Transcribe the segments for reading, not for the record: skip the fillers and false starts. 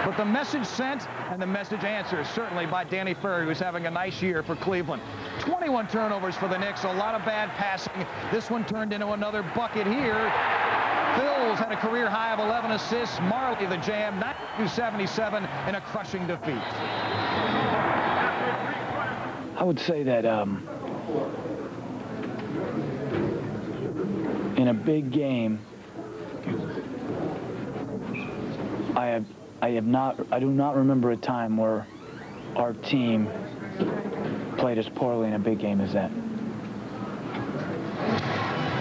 But the message sent and the message answered, certainly by Danny Ferry, who's having a nice year for Cleveland. 21 turnovers for the Knicks, a lot of bad passing. This one turned into another bucket here. Phils had a career high of 11 assists. Marley, the jam, 92-77 in a crushing defeat. I would say that in a big game, I do not remember a time where our team played as poorly in a big game as that.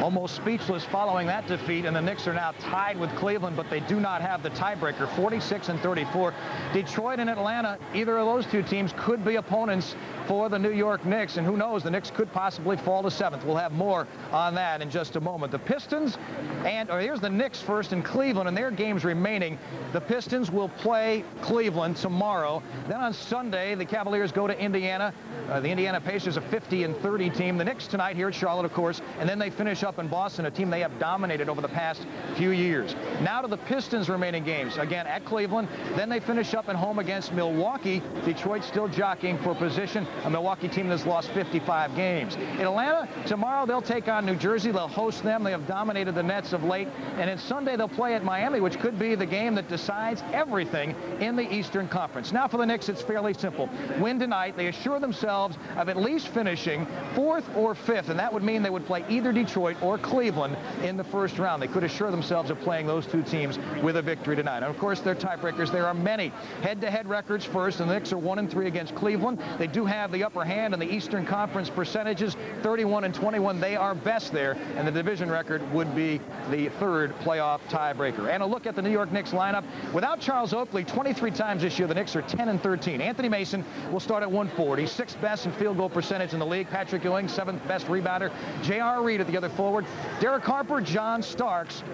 Almost speechless following that defeat, and the Knicks are now tied with Cleveland, but they do not have the tiebreaker, 46-34. Detroit and Atlanta, either of those two teams could be opponents for the New York Knicks, and who knows, the Knicks could possibly fall to 7th. We'll have more on that in just a moment. The Pistons, here's the Knicks first in Cleveland, and their games remaining. The Pistons will play Cleveland tomorrow. Then on Sunday, the Cavaliers go to Indiana. The Indiana Pacers, a 50-30 team. The Knicks tonight here at Charlotte, of course, and then they finish up in Boston, a team they have dominated over the past few years. Now to the Pistons' remaining games, again at Cleveland. Then they finish up at home against Milwaukee. Detroit still jockeying for position, a Milwaukee team that's lost 55 games. In Atlanta, tomorrow they'll take on New Jersey. They'll host them. They have dominated the Nets of late. And then Sunday they'll play at Miami, which could be the game that decides everything in the Eastern Conference. Now for the Knicks, it's fairly simple. Win tonight, they assure themselves of at least finishing 4th or 5th, and that would mean they would play either Detroit or Cleveland in the first round. They could assure themselves of playing those two teams with a victory tonight. And of course, their tiebreakers, there are many. Head-to-head records first, and the Knicks are 1-3 against Cleveland. They do have the upper hand in the Eastern Conference percentages, 31-21. They are best there, and the division record would be the 3rd playoff tiebreaker. And a look at the New York Knicks lineup. Without Charles Oakley, 23 times this year, the Knicks are 10-13. Anthony Mason will start at 140, 6th best in field goal percentage in the league. Patrick Ewing, 7th best rebounder. J.R. Reed at the other forward. Derek Harper, John Starks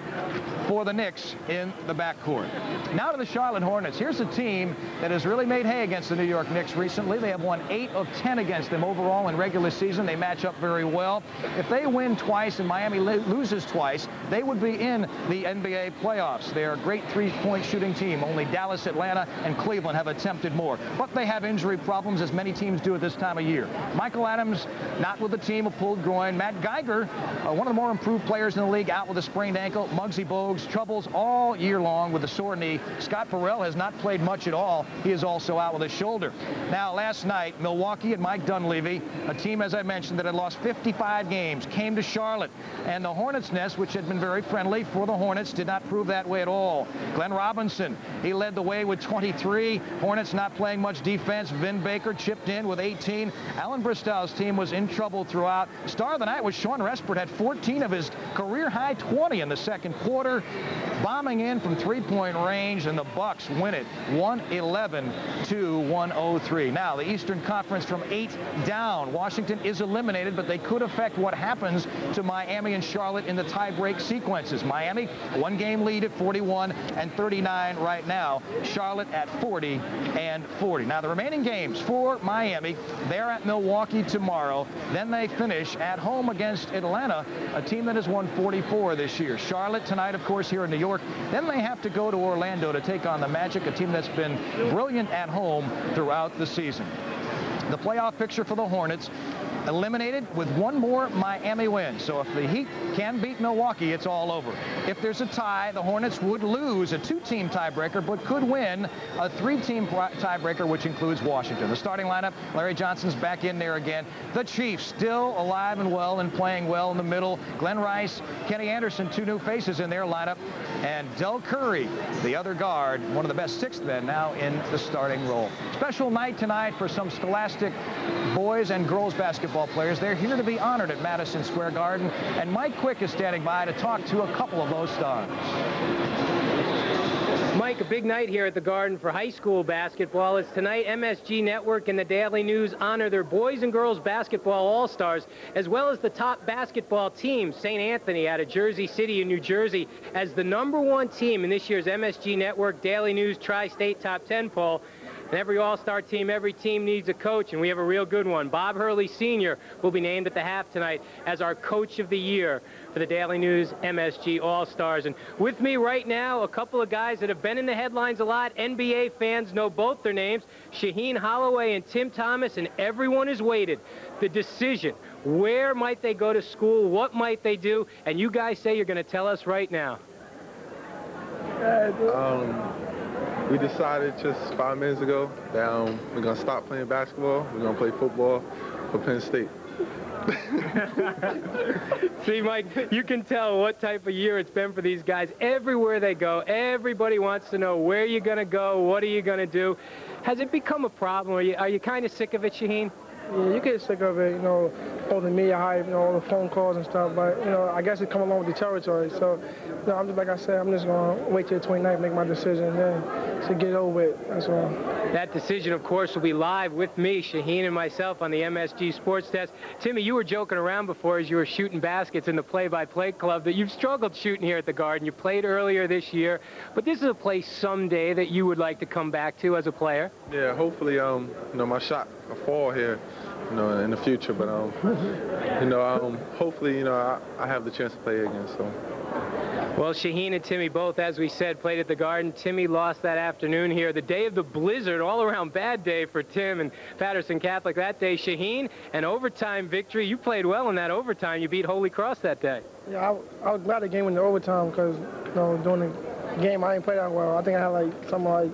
for the Knicks in the backcourt. Now to the Charlotte Hornets. Here's a team that has really made hay against the New York Knicks recently. They have won 8 of 10 against them overall in regular season. They match up very well. If they win twice and Miami loses twice, they would be in the NBA playoffs. They're a great three-point shooting team. Only Dallas, Atlanta, and Cleveland have attempted more. But they have injury problems, as many teams do at this time of year. Michael Adams, not with the team, a pulled groin. Matt Geiger, one of the more improved players in the league, out with a sprained ankle. Muggsy Bogues, troubles all year long with a sore knee. Scott Burrell has not played much at all. He is also out with a shoulder. Now, last night, Milwaukee and Mike Dunleavy, a team, as I mentioned, that had lost 55 games, came to Charlotte. And the Hornets' nest, which had been very friendly for the Hornets, did not prove that way at all. Glenn Robinson, he led the way with 23. Hornets not playing much defense. Vin Baker chipped in with 18. Alan Bristow's team was in trouble throughout. Star of the night was Sean Respert, had 14 of his career-high 20 in the second quarter, bombing in from three-point range, and the Bucks win it 111-103. Now, the Eastern Conference from 8 down. Washington is eliminated, but they could affect what happens to Miami and Charlotte in the tie-break sequences. Miami, one-game lead at 41-39 right now. Charlotte at 40-40. Now, the remaining games for Miami, they're at Milwaukee tomorrow. Then they finish at home against Atlanta, a team that has won 44 this year. Charlotte tonight, of course, here in New York. Then they have to go to Orlando to take on the Magic, a team that's been brilliant at home throughout the season. The playoff picture for the Hornets, eliminated with one more Miami win. So if the Heat can beat Milwaukee, it's all over. If there's a tie, the Hornets would lose a 2-team tiebreaker, but could win a 3-team tiebreaker, which includes Washington. The starting lineup, Larry Johnson's back in there again. The Chiefs still alive and well and playing well in the middle. Glenn Rice, Kenny Anderson, 2 new faces in their lineup. And Del Curry, the other guard, one of the best 6th men now in the starting role. Special night tonight for some Scholastic boys and girls basketball players. They're here to be honored at Madison Square Garden, and Mike Quick is standing by to talk to a couple of those stars. Mike, a big night here at the Garden for high school basketball. As tonight, MSG Network and the Daily News honor their boys and girls basketball all-stars, as well as the top basketball team, St. Anthony out of Jersey City in New Jersey, as the #1 team in this year's MSG Network Daily News Tri-State Top 10 poll. And every all-star team, every team needs a coach, and we have a real good one. Bob Hurley Sr. will be named at the half tonight as our Coach of the Year for the Daily News MSG All-Stars. And with me right now, a couple of guys that have been in the headlines a lot. NBA fans know both their names, Shaheen Holloway and Tim Thomas, and everyone has waited. The decision, where might they go to school, what might they do, and you guys say you're going to tell us right now. We decided just 5 minutes ago that we're going to stop playing basketball. We're going to play football for Penn State. See, Mike, you can tell what type of year it's been for these guys. Everywhere they go, everybody wants to know where you're going to go, what are you going to do. Has it become a problem? Are you kind of sick of it, Shaheen? Yeah, you get sick of it, you know, all the media hype, you know, all the phone calls and stuff. But, you know, I guess it come along with the territory. So, you know, I'm just, like I said, I'm just going to wait till the 29th, make my decision, and then to get it over with. That's all. That decision, of course, will be live with me, Shaheen, and myself on the MSG Sports Desk. Timmy, you were joking around before as you were shooting baskets in the play-by-play club that you've struggled shooting here at the Garden. You played earlier this year, but this is a place someday that you would like to come back to as a player. Yeah, hopefully, you know, my shot will fall here, you know, in the future. But, you know, hopefully, you know, I have the chance to play again, so. Well, Shaheen and Timmy both, as we said, played at the Garden. Timmy lost that afternoon here. The day of the blizzard, all-around bad day for Tim and Patterson Catholic that day. Shaheen, an overtime victory. You played well in that overtime. You beat Holy Cross that day. Yeah, I was glad the game went to overtime because, you know, during the game I didn't play that well. I think I had like something like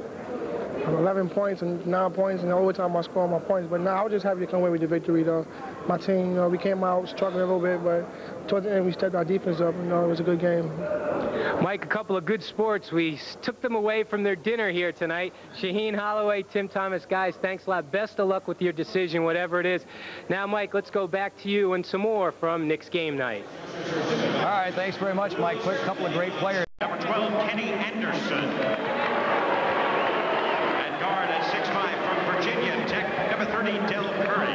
11 points and 9 points, and in overtime I scored my points. But now I was just happy to come away with the victory, though. My team, you know, we came out struggling a little bit, but towards the end we stepped our defense up. You know, it was a good game. Mike, a couple of good sports. We took them away from their dinner here tonight. Shaheen Holloway, Tim Thomas, guys, thanks a lot. Best of luck with your decision, whatever it is. Now, Mike, let's go back to you and some more from Knicks Game Night. All right, thanks very much, Mike. Quick couple of great players. Number 12, Kenny Anderson. And guard at 6'5" from Virginia Tech, number 30, Del Curry.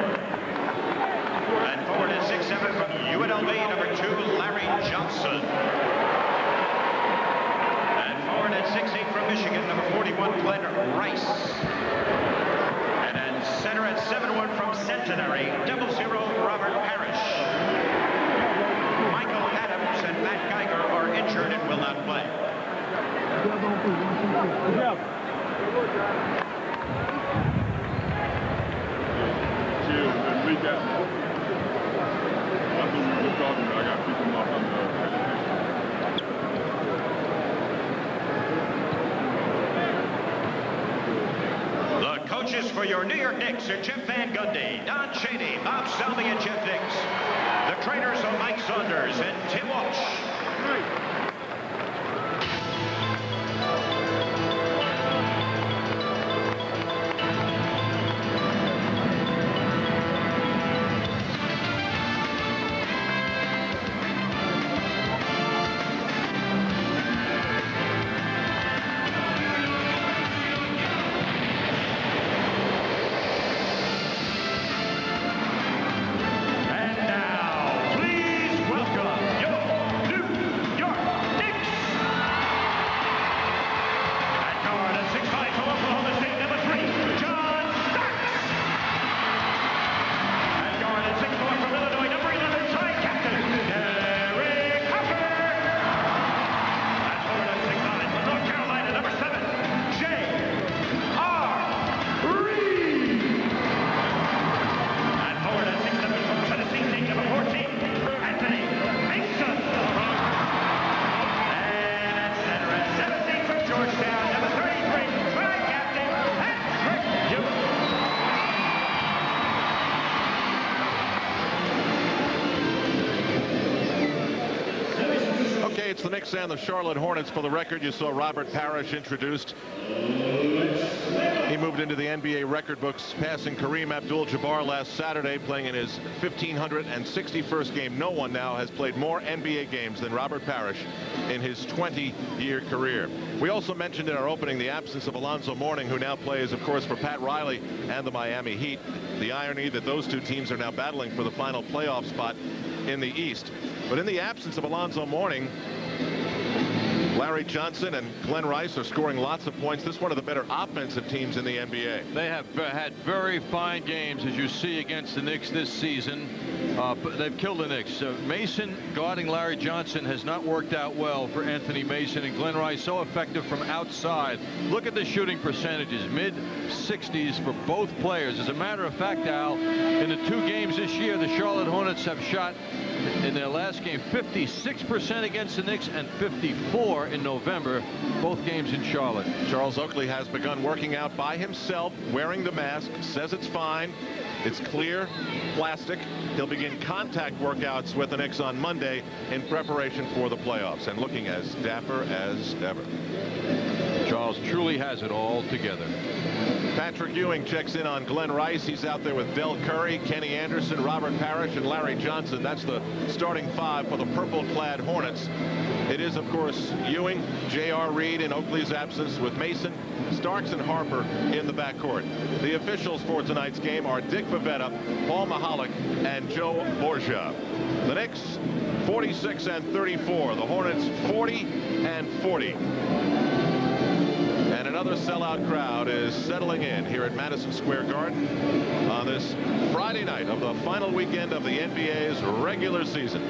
And forward at 6'7" from UNLV, number 2, Larry Johnson. And forward at 6'8" from Michigan, number 41, Glenn Rice. And then center at 7'1" from Centenary, 00, Robert Parrish. Michael Adams and Matt Geiger are injured and will not play. The coaches for your New York Knicks are Jeff Van Gundy, Don Chaney, Bob Selby, and Jeff Dix. The trainers are Mike Saunders and Tim Walsh. It's the Knicks and the Charlotte Hornets. For the record, you saw Robert Parrish introduced. He moved into the NBA record books, passing Kareem Abdul-Jabbar last Saturday, playing in his 1,561st game. No one now has played more NBA games than Robert Parrish in his 20-year career. We also mentioned in our opening the absence of Alonzo Mourning, who now plays, of course, for Pat Riley and the Miami Heat. The irony that those two teams are now battling for the final playoff spot in the East. But in the absence of Alonzo Mourning, Larry Johnson and Glenn Rice are scoring lots of points. This is one of the better offensive teams in the NBA. They have had very fine games, as you see, against the Knicks this season. But they've killed the Knicks. Mason guarding Larry Johnson has not worked out well for Anthony Mason, and Glenn Rice so effective from outside. Look at the shooting percentages, mid-60s for both players. As a matter of fact, Al, in the 2 games this year, the Charlotte Hornets have shot in their last game 56% against the Knicks and 54 in November, both games in Charlotte. Charles Oakley has begun working out by himself, wearing the mask, says it's fine. It's clear plastic. He'll begin contact workouts with the Knicks on Monday in preparation for the playoffs, and looking as dapper as ever. Charles truly has it all together. Patrick Ewing checks in on Glenn Rice. He's out there with Del Curry, Kenny Anderson, Robert Parrish, and Larry Johnson. That's the starting 5 for the purple-clad Hornets. It is, of course, Ewing, J.R. Reed in Oakley's absence, with Mason, Starks, and Harper in the backcourt. The officials for tonight's game are Dick Bavetta, Paul Mahalik, and Joe Borgia. The Knicks 46-34. The Hornets 40-40. And another sellout crowd is settling in here at Madison Square Garden on this Friday night of the final weekend of the NBA's regular season.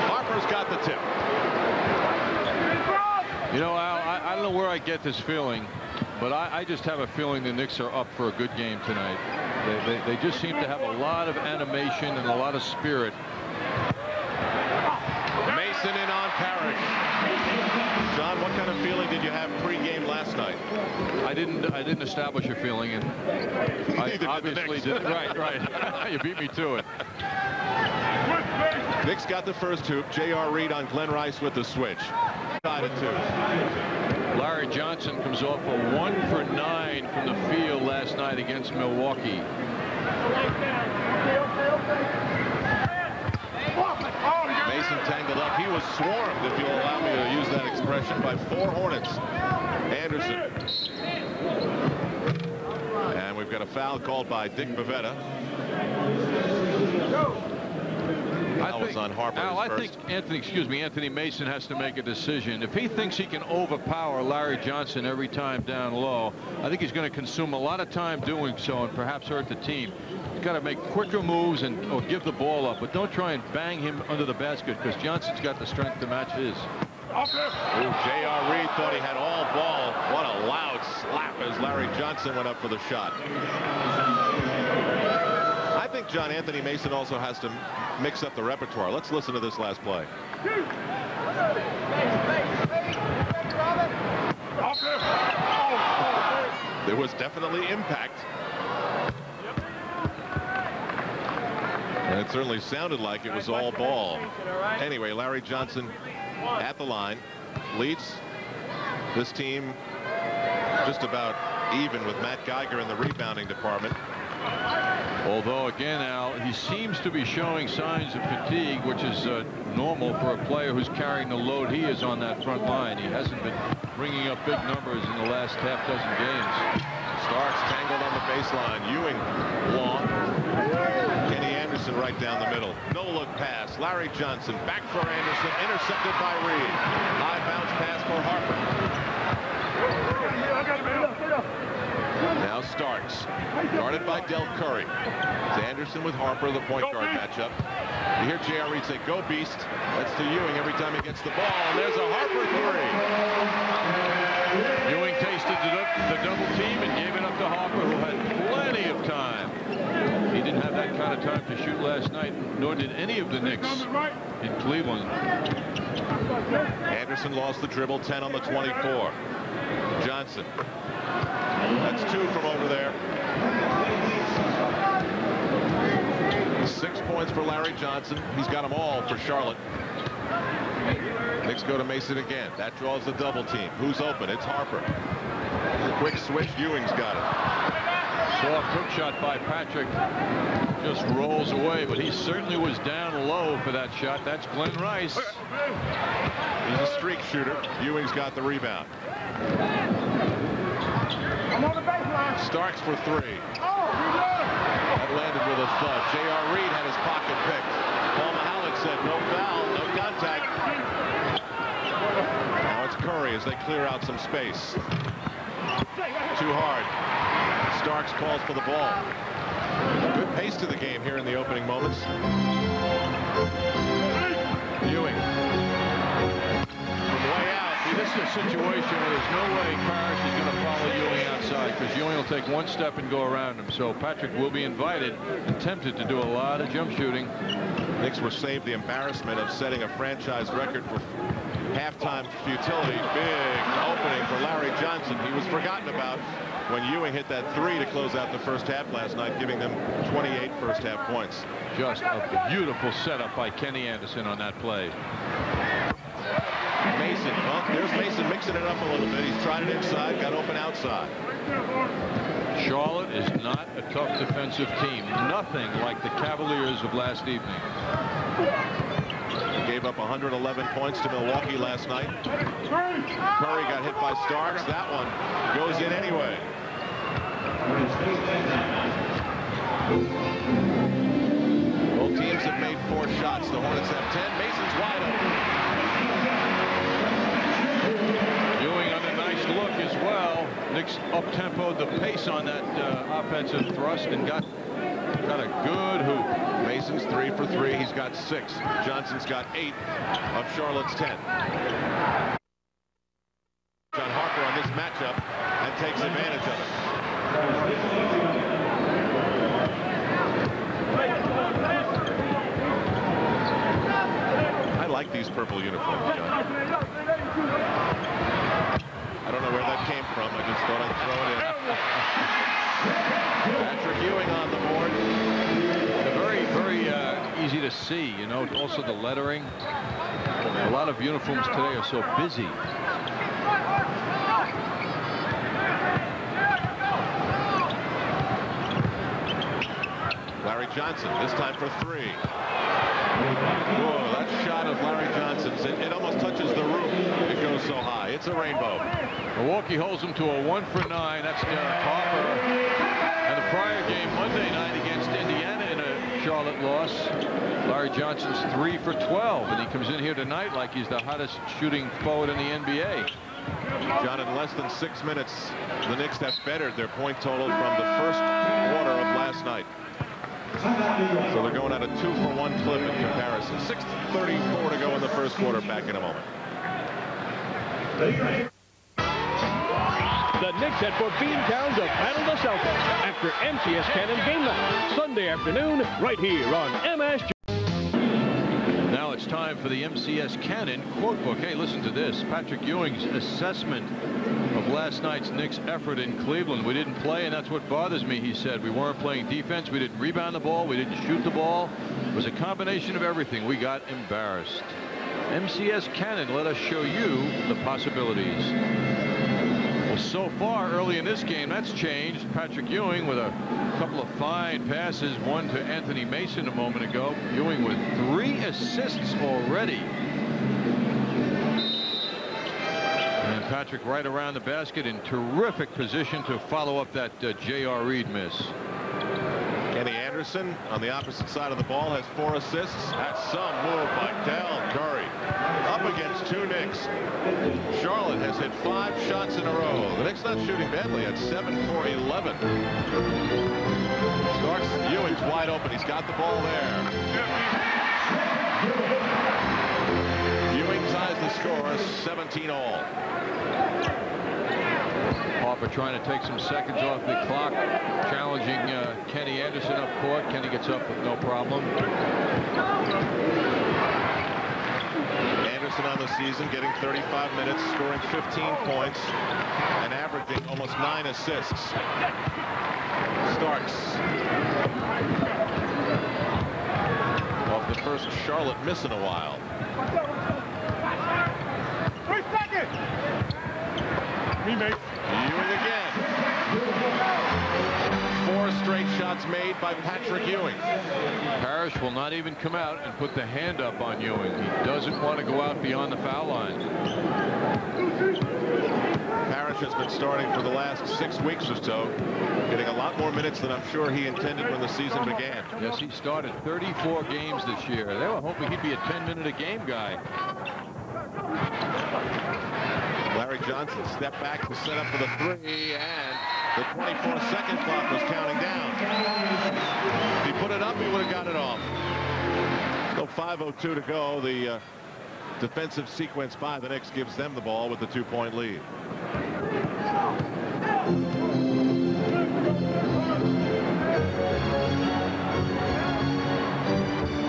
Harper's got the tip. You know, Al, I don't know where I get this feeling, but I just have a feeling the Knicks are up for a good game tonight. They just seem to have a lot of animation and a lot of spirit. Mason in on Parrish. John, what kind of feeling did you have pre-game last night? I didn't establish a feeling, and I obviously did. Right. You beat me to it. Knicks got the first hoop. J.R. Reed on Glenn Rice with the switch. Tied at 2. Larry Johnson comes off a 1 for 9 from the field last night against Milwaukee. Mason tangled up. He was swarmed, if you'll allow me to use that expression, by 4 Hornets. Anderson. And we've got a foul called by Dick Bavetta. That was on Harper. Al, I think Anthony Mason has to make a decision. If he thinks he can overpower Larry Johnson every time down low, I think he's going to consume a lot of time doing so and perhaps hurt the team. He's got to make quicker moves or give the ball up, but don't try and bang him under the basket, because Johnson's got the strength to match his. J.R. Reed thought he had all ball. What a loud slap as Larry Johnson went up for the shot. I think John, Anthony Mason also has to mix up the repertoire. Let's listen to this last play. There was definitely impact. And it certainly sounded like it was all ball. Anyway, Larry Johnson at the line leads this team just about even with Matt Geiger in the rebounding department. Although, again, Al, he seems to be showing signs of fatigue, which is normal for a player who's carrying the load he is on that front line. He hasn't been bringing up big numbers in the last half-dozen games. Starks tangled on the baseline. Ewing long. Kenny Anderson right down the middle. No-look pass. Larry Johnson back for Anderson. Intercepted by Reed. High bounce pass for Harper. Now Starks, guarded by Del Curry. It's Anderson with Harper, the point guard matchup. You hear J.R. Reed say, "Go Beast." That's to Ewing every time he gets the ball, and there's a Harper 3. Ewing tasted the double team and gave it up to Harper, who had plenty of time. He didn't have that kind of time to shoot last night, nor did any of the Knicks in Cleveland. Anderson lost the dribble, 10 on the 24. Johnson. That's 2 from over there. 6 points for Larry Johnson. He's got them all for Charlotte. Knicks go to Mason again. That draws the double team. Who's open? It's Harper. Quick switch. Ewing's got it. Soft hook shot by Patrick. Just rolls away, but he certainly was down low for that shot. That's Glenn Rice. He's a streak shooter. Ewing's got the rebound. Starks for 3. That landed with a thud. J.R. Reed had his pocket picked. Paul Mahalik said no foul, no contact. as they clear out some space. Too hard. Starks calls for the ball. Good pace to the game here in the opening moments. Ewing. From way out. See, this is a situation where there's no way Parrish is going to follow Ewing outside, because Ewing will take one step and go around him. So Patrick will be invited and tempted to do a lot of jump shooting. Knicks were saved the embarrassment of setting a franchise record for halftime futility. Big opening for Larry Johnson. He was forgotten about when Ewing hit that three to close out the first half last night, giving them 28 first half points. Just a beautiful setup by Kenny Anderson on that play. Mason, well, there's Mason mixing it up a little bit. He's tried it inside, got open outside. Charlotte is not a tough defensive team. Nothing like the Cavaliers of last evening. Gave up 111 points to Milwaukee last night. Curry got hit by Starks. That one goes in anyway. Both teams have made 4 shots. The Hornets have 10. Mason's wide open. Ewing on a nice look as well. Knicks up-tempoed the pace on that offensive thrust and got a good hoop. Mason's 3 for 3. He's got 6. Johnson's got 8 of Charlotte's 10. John Harper on this matchup and takes advantage of it. I like these purple uniforms, John. I don't know where that came from. I just thought I'd throw it in. Patrick Ewing on the board. Very easy to see, you know. Also the lettering. A lot of uniforms today are so busy. Larry Johnson, this time for 3. Whoa, that shot of Larry Johnson's, it almost touches the roof. It goes so high. It's a rainbow. Milwaukee holds them to a 1 for 9. That's Derek Harper. And the prior game Monday night against Indiana in a Charlotte loss, Larry Johnson's 3 for 12. And he comes in here tonight like he's the hottest shooting forward in the NBA. John, in less than 6 minutes, the Knicks have bettered their point total from the first quarter of last night. So they're going at a 2-for-1 clip in comparison. 6:34 to go in the first quarter. Back in a moment. The Knicks head for Beantown to battle the Celtics after MCS Cannon game night. Sunday afternoon, right here on MSG. Now it's time for the MCS Cannon quote book. Hey, listen to this. Patrick Ewing's assessment of last night's Knicks effort in Cleveland. We didn't play, and that's what bothers me, he said. We weren't playing defense. We didn't rebound the ball. We didn't shoot the ball. It was a combination of everything. We got embarrassed. MCS Cannon, let us show you the possibilities. Well, so far early in this game, that's changed. Patrick Ewing with a couple of fine passes, one to Anthony Mason a moment ago. Ewing with 3 assists already. And Patrick right around the basket in terrific position to follow up that J.R. Reed miss. Kenny Anderson on the opposite side of the ball has 4 assists. That's some move by Del Curry. Up against 2 Knicks. Charlotte has hit 5 shots in a row. The Knicks not shooting badly at 7 for 11. Starks, Ewing's wide open. He's got the ball there. Ewing ties the score 17 all. Harper trying to take some seconds off the clock, challenging Kenny Anderson up court. Kenny gets up with no problem. Anderson on the season getting 35 minutes, scoring 15 points, and averaging almost 9 assists. Starks. Off the first Charlotte miss in a while. 3 seconds. Remake. Ewing again. 4 straight shots made by Patrick Ewing. Parrish will not even come out and put the hand up on Ewing. He doesn't want to go out beyond the foul line. Parrish has been starting for the last 6 weeks or so, getting a lot more minutes than I'm sure he intended when the season began. Yes, he started 34 games this year. They were hoping he'd be a 10-minute-a-game guy. Larry Larry Johnson stepped back to set up for the 3, and the 24-second clock was counting down. If he put it up, he would have got it off. So 5:02 to go. The defensive sequence by the Knicks gives them the ball with the 2-point lead.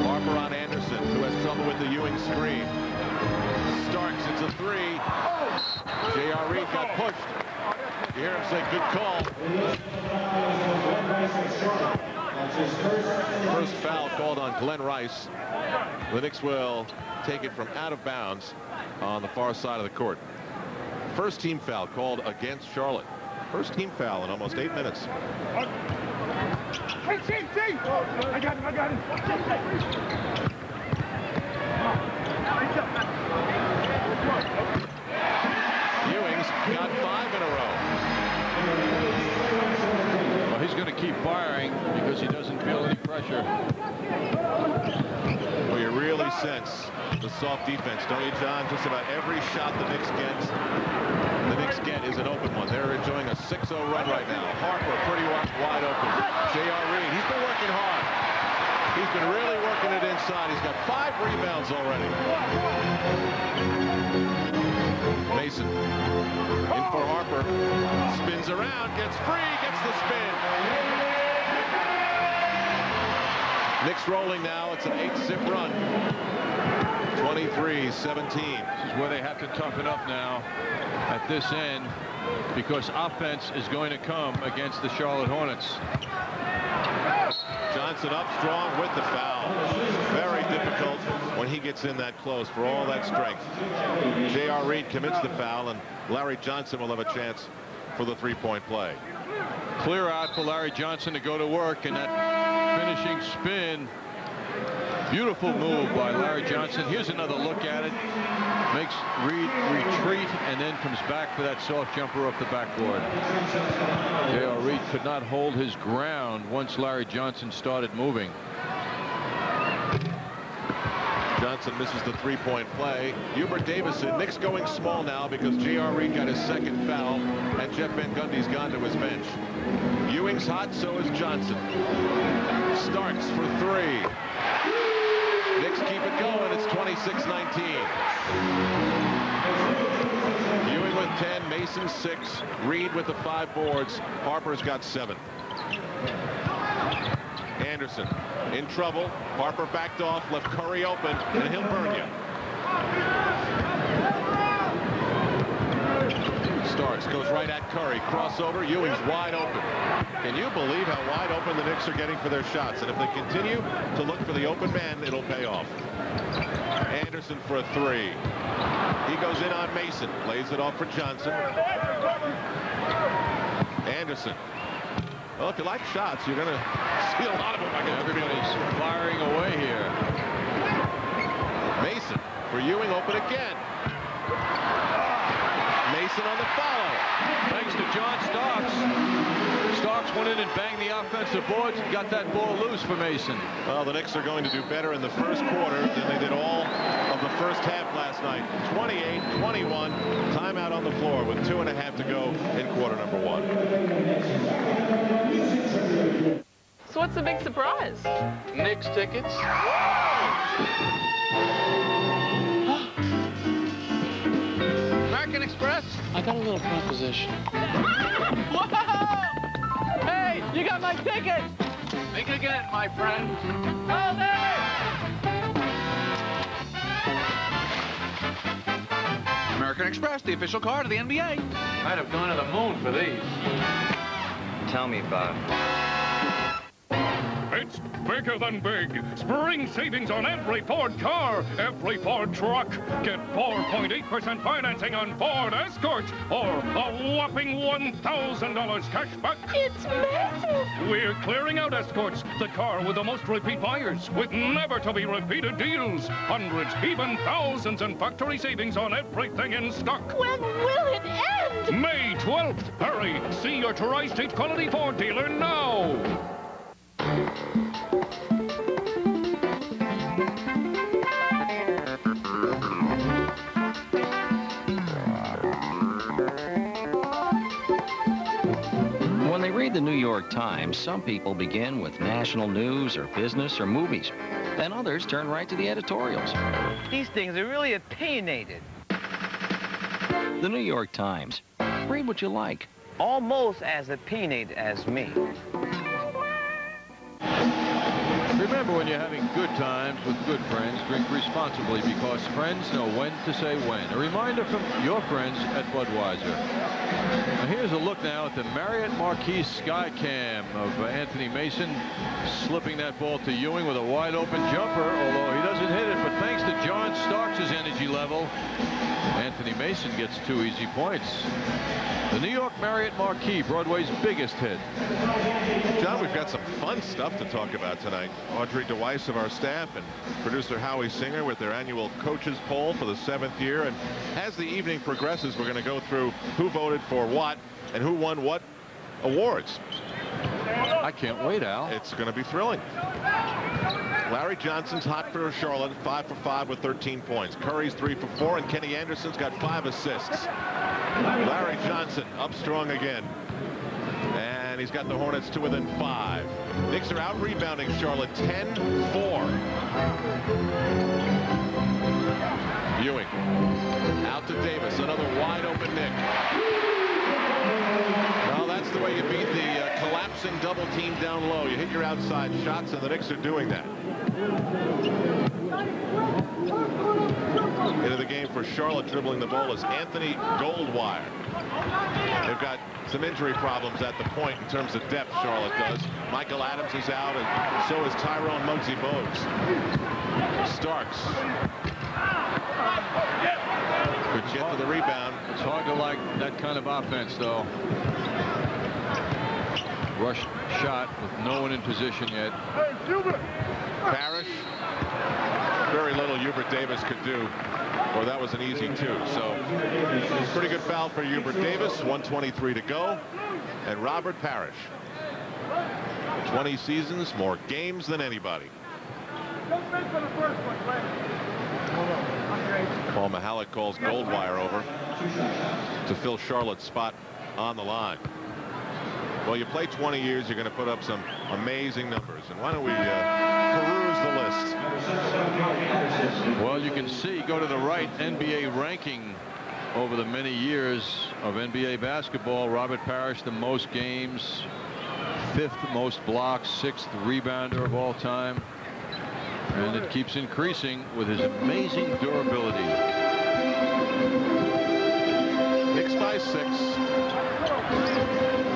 Harper on Anderson, who has trouble with the Ewing screen. Starks, it's a 3. J.R. Reed got pushed. You hear him say, good call. First foul called on Glenn Rice. The Knicks will take it from out of bounds on the far side of the court. First team foul called against Charlotte. First team foul in almost 8 minutes. I got him. Ewing's got 5 in a row. Well, he's going to keep firing because he doesn't feel any pressure. Well, you really sense the soft defense, don't you, John? Just about every shot the Knicks get is an open one. They're enjoying a 6-0 run right now. Harper pretty wide open. J.R. Reed, he's been working hard. He's been really working it inside. He's got 5 rebounds already. Mason in for Harper. Spins around, gets free, gets the spin. Knicks rolling now. It's an 8-zip run. 23-17. This is where they have to toughen up now at this end, because offense is going to come against the Charlotte Hornets. Johnson up strong with the foul. Very difficult when he gets in that close for all that strength. J.R. Reed commits the foul, and Larry Johnson will have a chance for the 3-point play. Clear out for Larry Johnson to go to work, and that finishing spin. Beautiful move by Larry Johnson. Here's another look at it. Makes Reed retreat and then comes back for that soft jumper off the backboard. J.R. Reed could not hold his ground once Larry Johnson started moving. Johnson misses the 3-point play. Hubert Davison, Knicks going small now because J.R. Reed got his second foul, and Jeff Van Gundy's gone to his bench. Ewing's hot, so is Johnson. Starks for 3. Knicks keep it going. It's 26-19. Ewing with 10, Mason 6, Reed with the 5 boards. Harper's got 7. Anderson in trouble. Harper backed off, left Curry open, and he'll burn you. Starks goes right at Curry. Crossover. Ewing's wide open. Can you believe how wide open the Knicks are getting for their shots? And if they continue to look for the open man, it'll pay off. Anderson for a 3. He goes in on Mason. Plays it off for Johnson. Anderson. Well, if you like shots, you're going to see a lot of them. Everybody's firing away here. Mason for Ewing, open again. Mason on the follow. Thanks to John Starks. Starks went in and banged the offensive boards and got that ball loose for Mason. Well, the Knicks are going to do better in the first quarter than they did all of the first half last night. 28-21. Timeout on the floor with 2.5 to go in quarter number 1. So what's the big surprise? Knicks tickets. American Express? I got a little proposition. Whoa! Hey, you got my ticket! Think again, my friend. Oh, there! American Express, the official card of the NBA. I'd have gone to the moon for these. Tell me about it. It's bigger than big. Spring savings on every Ford car, every Ford truck. Get 4.8% financing on Ford Escort, or a whopping $1,000 cash back. It's massive. We're clearing out Escorts, the car with the most repeat buyers, with never-to-be-repeated deals. Hundreds, even thousands in factory savings on everything in stock. When will it end? May 12th. Hurry. See your Tri-State Quality Ford dealer now. read the New York Times, some people begin with national news or business or movies. Then others turn right to the editorials. These things are really opinionated. The New York Times. Read what you like. Almost as opinionated as me. Remember, when you're having good times with good friends, drink responsibly, because friends know when to say when. A reminder from your friends at Budweiser. Now here's a look now at the Marriott Marquis Skycam of Anthony Mason slipping that ball to Ewing with a wide open jumper, although he doesn't hit it. But thanks to John Starks' energy level, Anthony Mason gets 2 easy points. The New York Marriott Marquis, Broadway's biggest hit. John, we've got some fun stuff to talk about tonight. Audrey DeWeiss of our staff and producer Howie Singer with their annual coaches poll for the 7th year. And as the evening progresses, we're going to go through who voted for what and who won what awards. I can't wait, Al. It's going to be thrilling. Larry Johnson's hot for Charlotte, 5 for 5 with 13 points. Curry's 3 for 4, and Kenny Anderson's got 5 assists. Larry Johnson up strong again. And he's got the Hornets to within 5. Knicks are out rebounding Charlotte 10-4. Ewing out to Davis, another wide open Nick. Well, that's the way you beat the collapsing double team down low. You hit your outside shots, and the Knicks are doing that. Into the game for Charlotte, dribbling the ball is Anthony Goldwire. They've got some injury problems at the point in terms of depth, Charlotte does. Michael Adams is out, and so is Tyrone Muggsy Bogues. Starks. Good jet to the rebound. It's hard to like that kind of offense, though. Rush shot with no one in position yet. Parrish. Very little Hubert Davis could do, or that was an easy 2. So pretty good foul for Hubert Davis. 1:23 to go. And Robert Parrish. 20 seasons, more games than anybody. Paul Mihalik calls Goldwire over to fill Charlotte's spot on the line. Well, you play 20 years, you're going to put up some amazing numbers. And why don't we peruse the list? Well, you can see, go to the right, NBA ranking over the many years of NBA basketball. Robert Parrish, the most games, 5th most blocks, 6th rebounder of all time. And it keeps increasing with his amazing durability. Knicks by 6.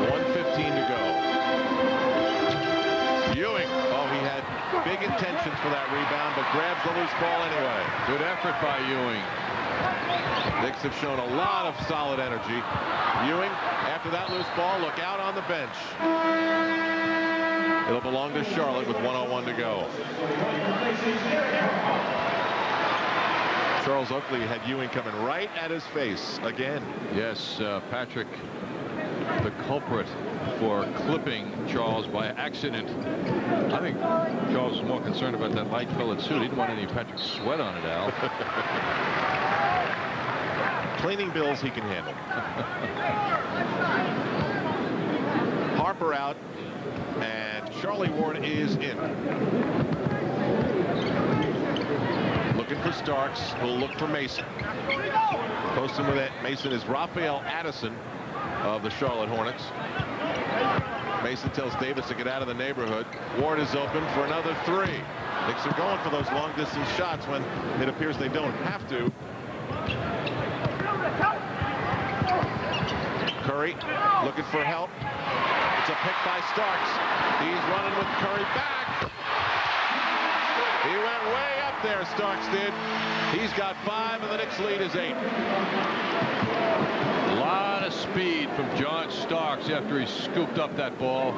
1:15 to go. Ewing, oh, he had big intentions for that rebound, but grabs the loose ball anyway. Good effort by Ewing. Knicks have shown a lot of solid energy. Ewing, after that loose ball, look out on the bench. It'll belong to Charlotte with 1:01 to go. Charles Oakley had Ewing coming right at his face again. Yes, Patrick, the culprit for clipping Charles by accident. I think Charles was more concerned about that light colored suit. He didn't want any Patrick sweat on it, Al. Cleaning bills he can handle. Harper out, and Charlie Ward is in. Looking for Starks, who'll look for Mason. Posting with it, Mason is Raphael Addison of the Charlotte Hornets. Mason tells Davis to get out of the neighborhood. Ward is open for another 3. Knicks are going for those long distance shots when it appears they don't have to. Curry looking for help. It's a pick by Starks. He's running with Curry back. He went way up there, Starks did. He's got 5, and the Knicks lead is 8. A lot of speed from John Starks after he scooped up that ball.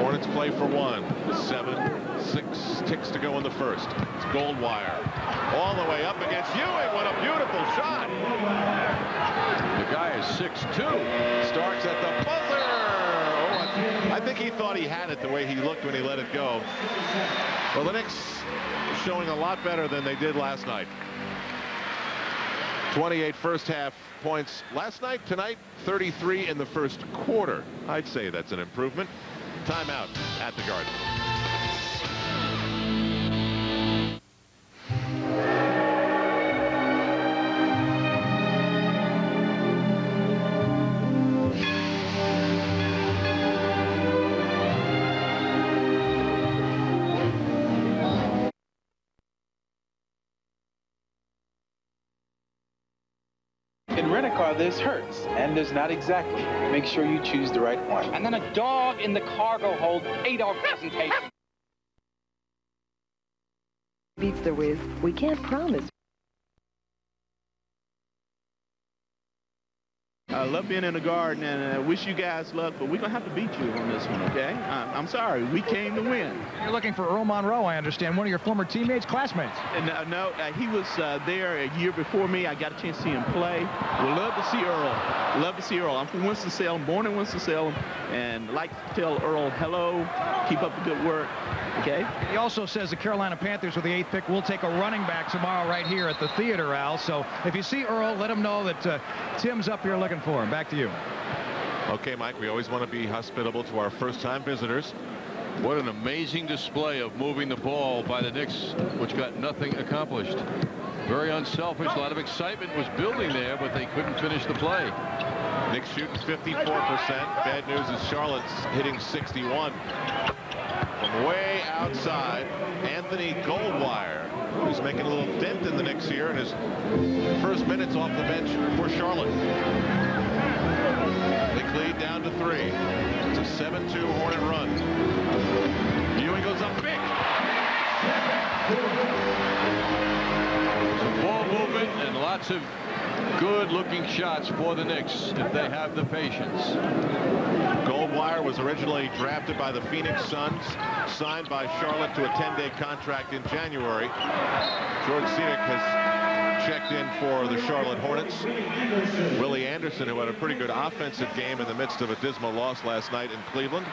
Hornets play for 1. 7-6 ticks to go in the first. It's Goldwire all the way up against Ewing. What a beautiful shot. The guy is 6'2". Starks at the buzzer. Oh, I think he thought he had it the way he looked when he let it go. Well, the Knicks showing a lot better than they did last night. 28 first half points last night. Tonight, 33 in the first quarter. I'd say that's an improvement. Timeout at the Garden. In rent-a-car, this hurts, and there's not exactly. Make sure you choose the right one. And then a dog in the cargo hold, 8-hour presentation. Beats the whiz, we can't promise. I love being in the Garden, and I wish you guys luck, but we're going to have to beat you on this one, okay? I'm sorry. We came to win. You're looking for Earl Monroe, I understand, one of your former teammates, classmates. No, he was there a year before me. I got a chance to see him play. Would love to see Earl. Love to see Earl. I'm from Winston-Salem, born in Winston-Salem, and like to tell Earl hello, keep up the good work, okay? He also says the Carolina Panthers with the 8th pick will take a running back tomorrow right here at the theater, Al. So if you see Earl, let him know that Tim's up here looking for him. Back to you. Okay, Mike, we always want to be hospitable to our first-time visitors. What an amazing display of moving the ball by the Knicks, which got nothing accomplished. Very unselfish. A lot of excitement was building there, but they couldn't finish the play. Knicks shooting 54%. Bad news is Charlotte's hitting 61. From way outside, Anthony Goldwire, who's making a little dent in the Knicks here in his first minutes off the bench for Charlotte. Knicks lead down to 3. It's a 7-2 Hornet run. Ewing goes up big. Some ball movement and lots of good-looking shots for the Knicks if they have the patience. Goldwire was originally drafted by the Phoenix Suns, signed by Charlotte to a 10-day contract in January. George Seedick has checked in for the Charlotte Hornets. Willie Anderson, who had a pretty good offensive game in the midst of a dismal loss last night in Cleveland.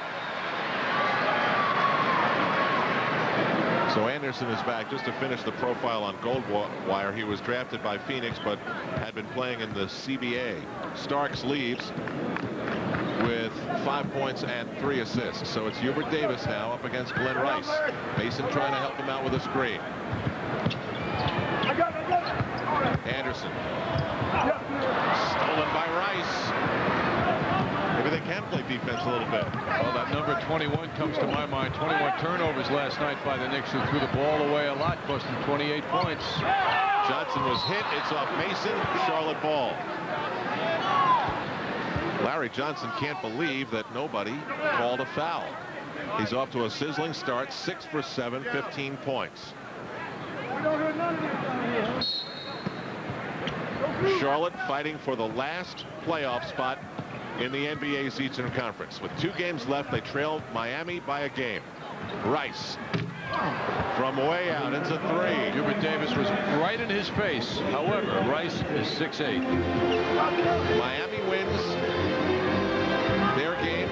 So Anderson is back. Just to finish the profile on Goldwire, he was drafted by Phoenix but had been playing in the CBA. Starks leads with 5 points and 3 assists. So it's Hubert Davis now up against Glenn Rice. Mason trying to help him out with a screen. Anderson. Stolen by Rice. Maybe they can play defense a little bit. Well, that number 21 comes to my mind. 21 turnovers last night by the Knicks, who threw the ball away a lot, cost them 28 points. Johnson was hit. It's off Mason. Charlotte ball. Larry Johnson can't believe that nobody called a foul. He's off to a sizzling start. 6 for 7, 15 points. Charlotte fighting for the last playoff spot in the NBA's Eastern Conference. With 2 games left, they trail Miami by a game. Rice from way out. It's a 3. Hubert Davis was right in his face. However, Rice is 6'8". Miami wins their game.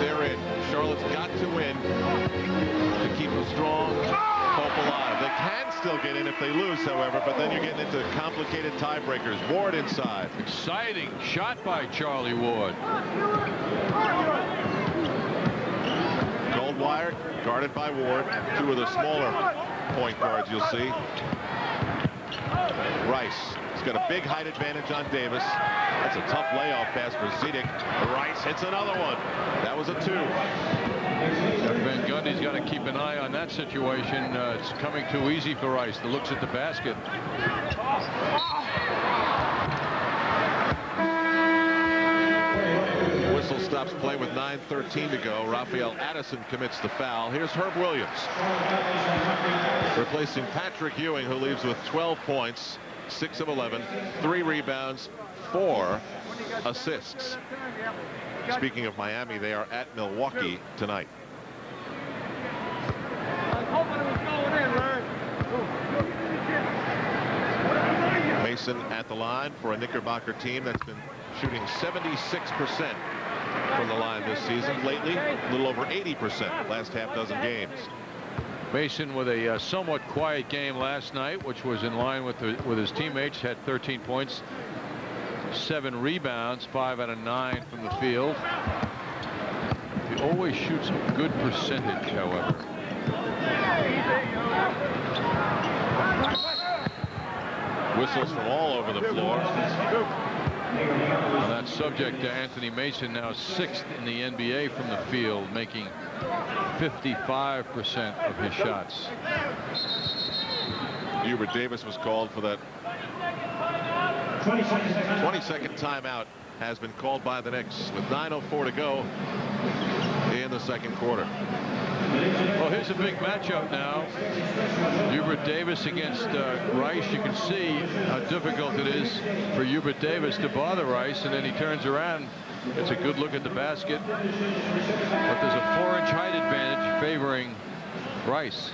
They're in. Charlotte's got to win to keep a strong hope alive. They can still get in if they lose, however, but then you're getting into complicated tiebreakers. Ward inside. Exciting shot by Charlie Ward. Goldwire guarded by Ward. 2 of the smaller point guards you'll see. Rice. He's got a big height advantage on Davis. That's a tough layoff pass for Seedick. Rice hits another one. That was a 2. Van Gundy's got to keep an eye on that situation. It's coming too easy for Rice. The looks at the basket. Whistle stops play with 9:13 to go. Raphael Addison commits the foul. Here's Herb Williams replacing Patrick Ewing, who leaves with 12 points, 6 of 11, 3 rebounds, 4 assists. Speaking of Miami, they are at Milwaukee tonight. Mason at the line for a Knickerbocker team that's been shooting 76% from the line this season. Lately, a little over 80% last half dozen games. Mason with a somewhat quiet game last night, which was in line with his teammates. Had 13 points, 7 rebounds, 5 out of 9 from the field. He always shoots a good percentage, however. Whistles from all over the floor. On that subject, Anthony Mason now 6th in the NBA from the field, making 55% of his shots. Hubert Davis was called for that 22nd timeout. Has been called by the Knicks with 9:04 to go in the second quarter. Well, here's a big matchup now. Hubert Davis against Rice. You can see how difficult it is for Hubert Davis to bother Rice, and then he turns around. It's a good look at the basket, but there's a 4-inch height advantage favoring Rice.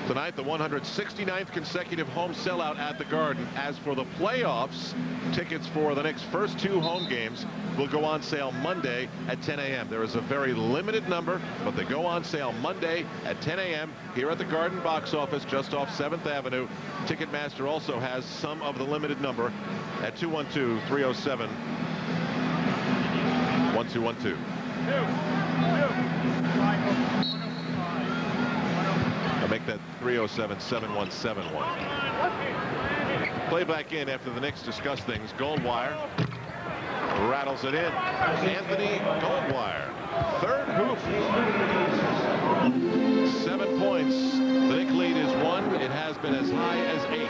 Tonight, the 169th consecutive home sellout at the Garden. As for the playoffs, tickets for the Knicks' first 2 home games will go on sale Monday at 10 a.m. There is a very limited number, but they go on sale Monday at 10 a.m. here at the Garden box office just off 7th Avenue. Ticketmaster also has some of the limited number at 212-307-1212. I'll make that 307-7171. Play back in after the Knicks discuss things. Goldwire rattles it in. Anthony Goldwire, 3rd hoop. 7 points. The Knicks lead is 1. It has been as high as 8.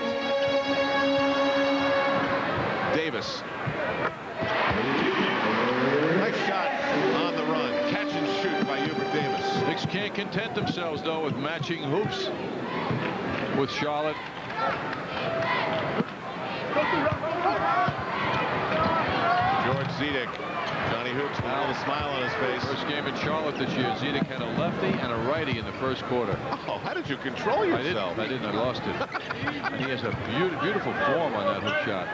Davis. Nice shot on the run. Catch and shoot by Hubert Davis. Knicks can't content themselves, though, with matching hoops with Charlotte. George Zedek. Johnny Hoops now with a smile on his face. First game in Charlotte this year. Zedek had a lefty and a righty in the first quarter. Oh, how did you control yourself? I didn't. I lost it. And he has a beautiful form on that hook shot.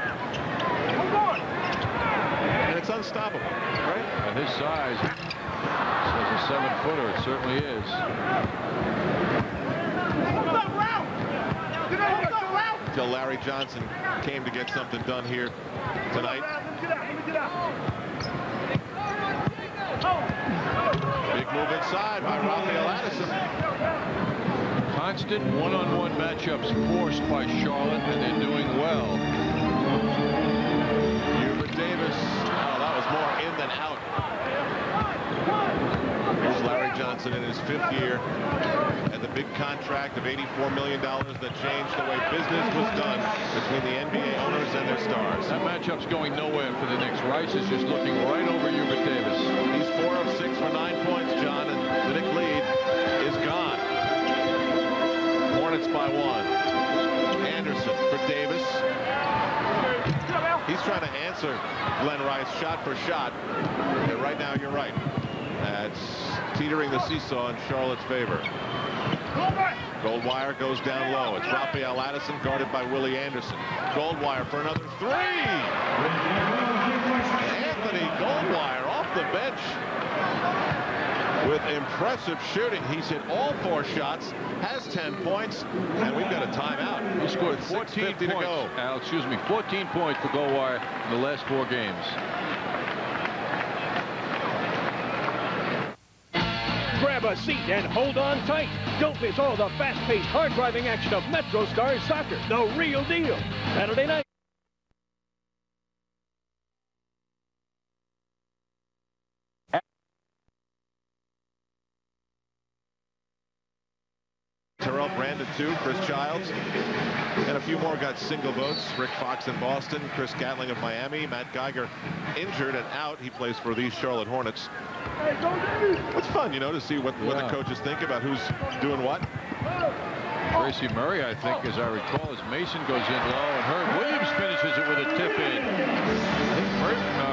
And it's unstoppable, right? At his size, as a 7-footer, it certainly is. Until Larry Johnson came to get something done here tonight. Big move inside by Raphael Addison. Constant one-on-one matchups forced by Charlotte, and they're doing well. Hubert Davis. Oh, that was more in than out. Here's Larry Johnson in his 5th year. And the big contract of $84 million that changed the way business was done between the NBA owners and their stars. That matchup's going nowhere for the Knicks. Rice is just looking right over Hubert Davis. He's 4 of 6 for 9 points, John, and the Knicks lead is gone. Hornets by 1. Anderson for Davis. He's trying to answer Glenn Rice shot for shot. And right now, you're right. That's teetering the seesaw in Charlotte's favor. Goldwire goes down low. It's Raphael Addison guarded by Willie Anderson. Goldwire for another 3. Anthony Goldwire off the bench with impressive shooting. He's hit all 4 shots, has 10 points, and we've got a timeout. He scored 14 points. To go. 14 points for Goldwire in the last 4 games. Grab a seat and hold on tight. Don't miss all the fast-paced, hard-driving action of Metro Stars Soccer, the real deal. Saturday night. Terrell Brandon, 2. Chris Childs. And a few more got single votes. Rick Fox in Boston. Chris Gatling of Miami. Matt Geiger injured and out. He plays for these Charlotte Hornets. It's fun, you know, to see what the coaches think about who's doing what. Tracy Murray, I think, as I recall, as Mason goes in low, and Herb Williams finishes it with a tip in. I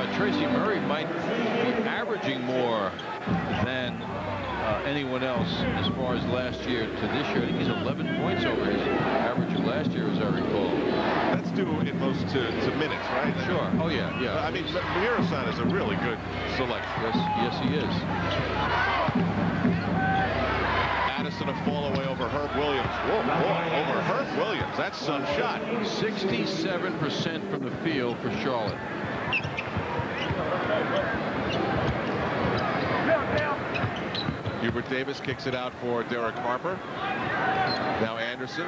think Tracy Murray might be averaging more than anyone else as far as last year to this year. I think he's 11 points over his average of last year, as I recall. That's due in most to minutes, right? Sure. Oh, yeah. I mean, Mirasan is a really good selection. Yes, he is. Anderson a fall away over Herb Williams. Whoa, boy, over Herb Williams. That's some shot. 67% from the field for Charlotte. Hubert Davis kicks it out for Derek Harper. Now Anderson.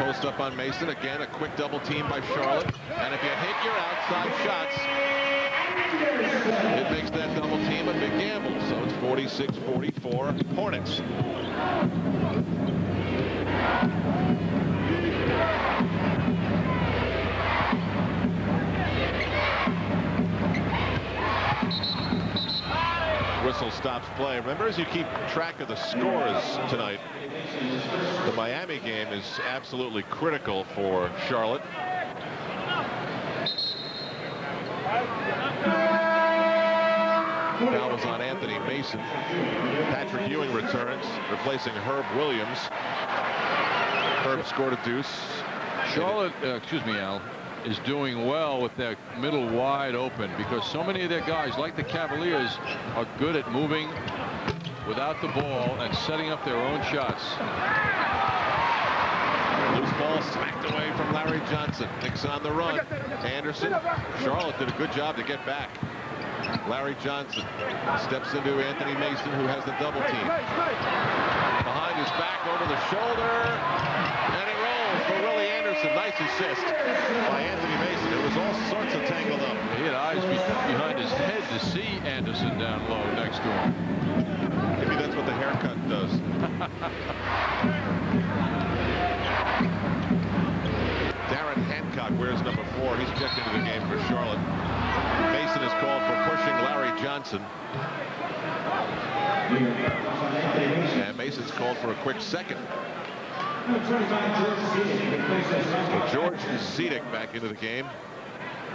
Post up on Mason. Again, a quick double team by Charlotte. And if you hit your outside shots, it makes that double team a big gamble. So it's 46-44 Hornets. Whistle stops play. Remember, as you keep track of the scores tonight, the Miami game is absolutely critical for Charlotte. Foul was on Anthony Mason. Patrick Ewing returns, replacing Herb Williams. Herb scored a deuce. Charlotte, excuse me, Al, is doing well with their middle wide open because so many of their guys, like the Cavaliers, are good at moving without the ball and setting up their own shots. Loose ball smacked away from Larry Johnson. Knicks on the run. Anderson. Charlotte did a good job to get back. Larry Johnson steps into Anthony Mason, who has the double team. Behind his back, over the shoulder, and it rolls for Willie Anderson. Nice assist by Anthony Mason. It was all sorts of tangled up. He had eyes behind his head to see Anderson down low next to him. Maybe that's what the haircut does. Darren Hancock wears number 4. He's checked into the game for Charlotte. Mason is called for pushing Larry Johnson. And Mason's called for a quick second. George Zedek back into the game.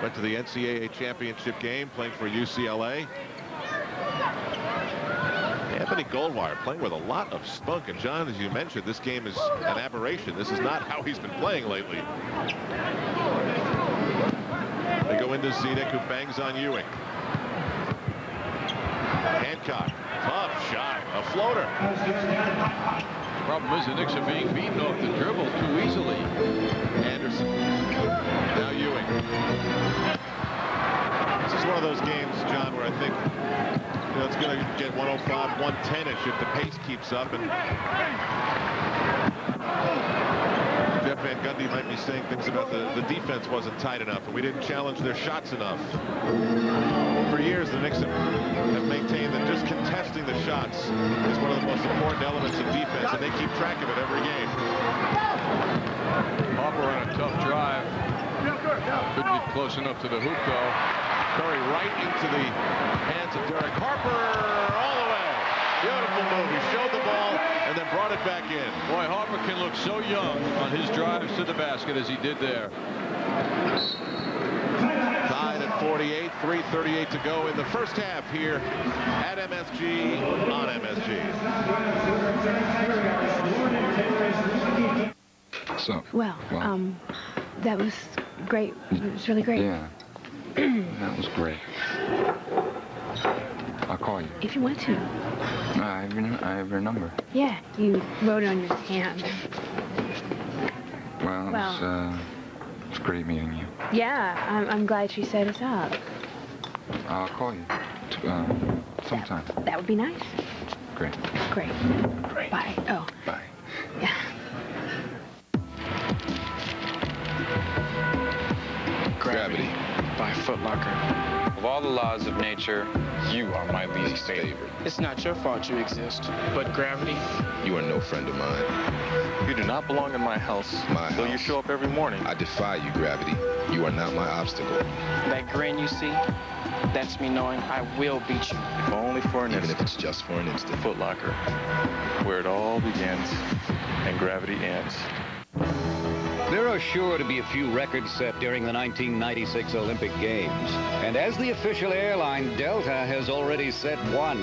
Went to the NCAA championship game, playing for UCLA. Anthony Goldwire playing with a lot of spunk. And John, as you mentioned, this game is an aberration. This is not how he's been playing lately. They go into Zedek, who bangs on Ewing. Hancock, tough shot, a floater. The problem is the Knicks are being beaten off the dribble too easily. Anderson, now Ewing. This is one of those games, John, where I think it's going to get 105, 110-ish if the pace keeps up. And Jeff Van Gundy might be saying things about the defense wasn't tight enough and we didn't challenge their shots enough. For years, the Knicks have maintained that just contesting the shots is one of the most important elements of defense, and they keep track of it every game. Harper on a tough drive. Couldn't get close enough to the hoop, though. Curry right into the hands of Derek Harper all the way. Beautiful move. He showed the ball and then brought it back in. Boy, Harper can look so young on his drives to the basket as he did there. Tied at 48, 3:38 to go in the first half here at MSG on MSG. So, well, that was great. It was really great. Yeah, that was great. I'll call you. If you want to. I have your number. Yeah, you wrote it on your hand. Well, it's great meeting you. Yeah, I'm glad she set us up. I'll call you sometime. That would be nice. Great. Great. Bye. Oh. Bye. Yeah. Gravity by Foot Locker. Of all the laws of nature, you are my least favorite. It's not your fault you exist, but gravity. You are no friend of mine. You do not belong in my house. Though you show up every morning. I defy you, Gravity. You are not my obstacle. That grin you see, that's me knowing I will beat you. If only for an instant. Even if it's just for an instant. Foot Locker, where it all begins and gravity ends. There are sure to be a few records set during the 1996 Olympic Games. And as the official airline, Delta has already set one.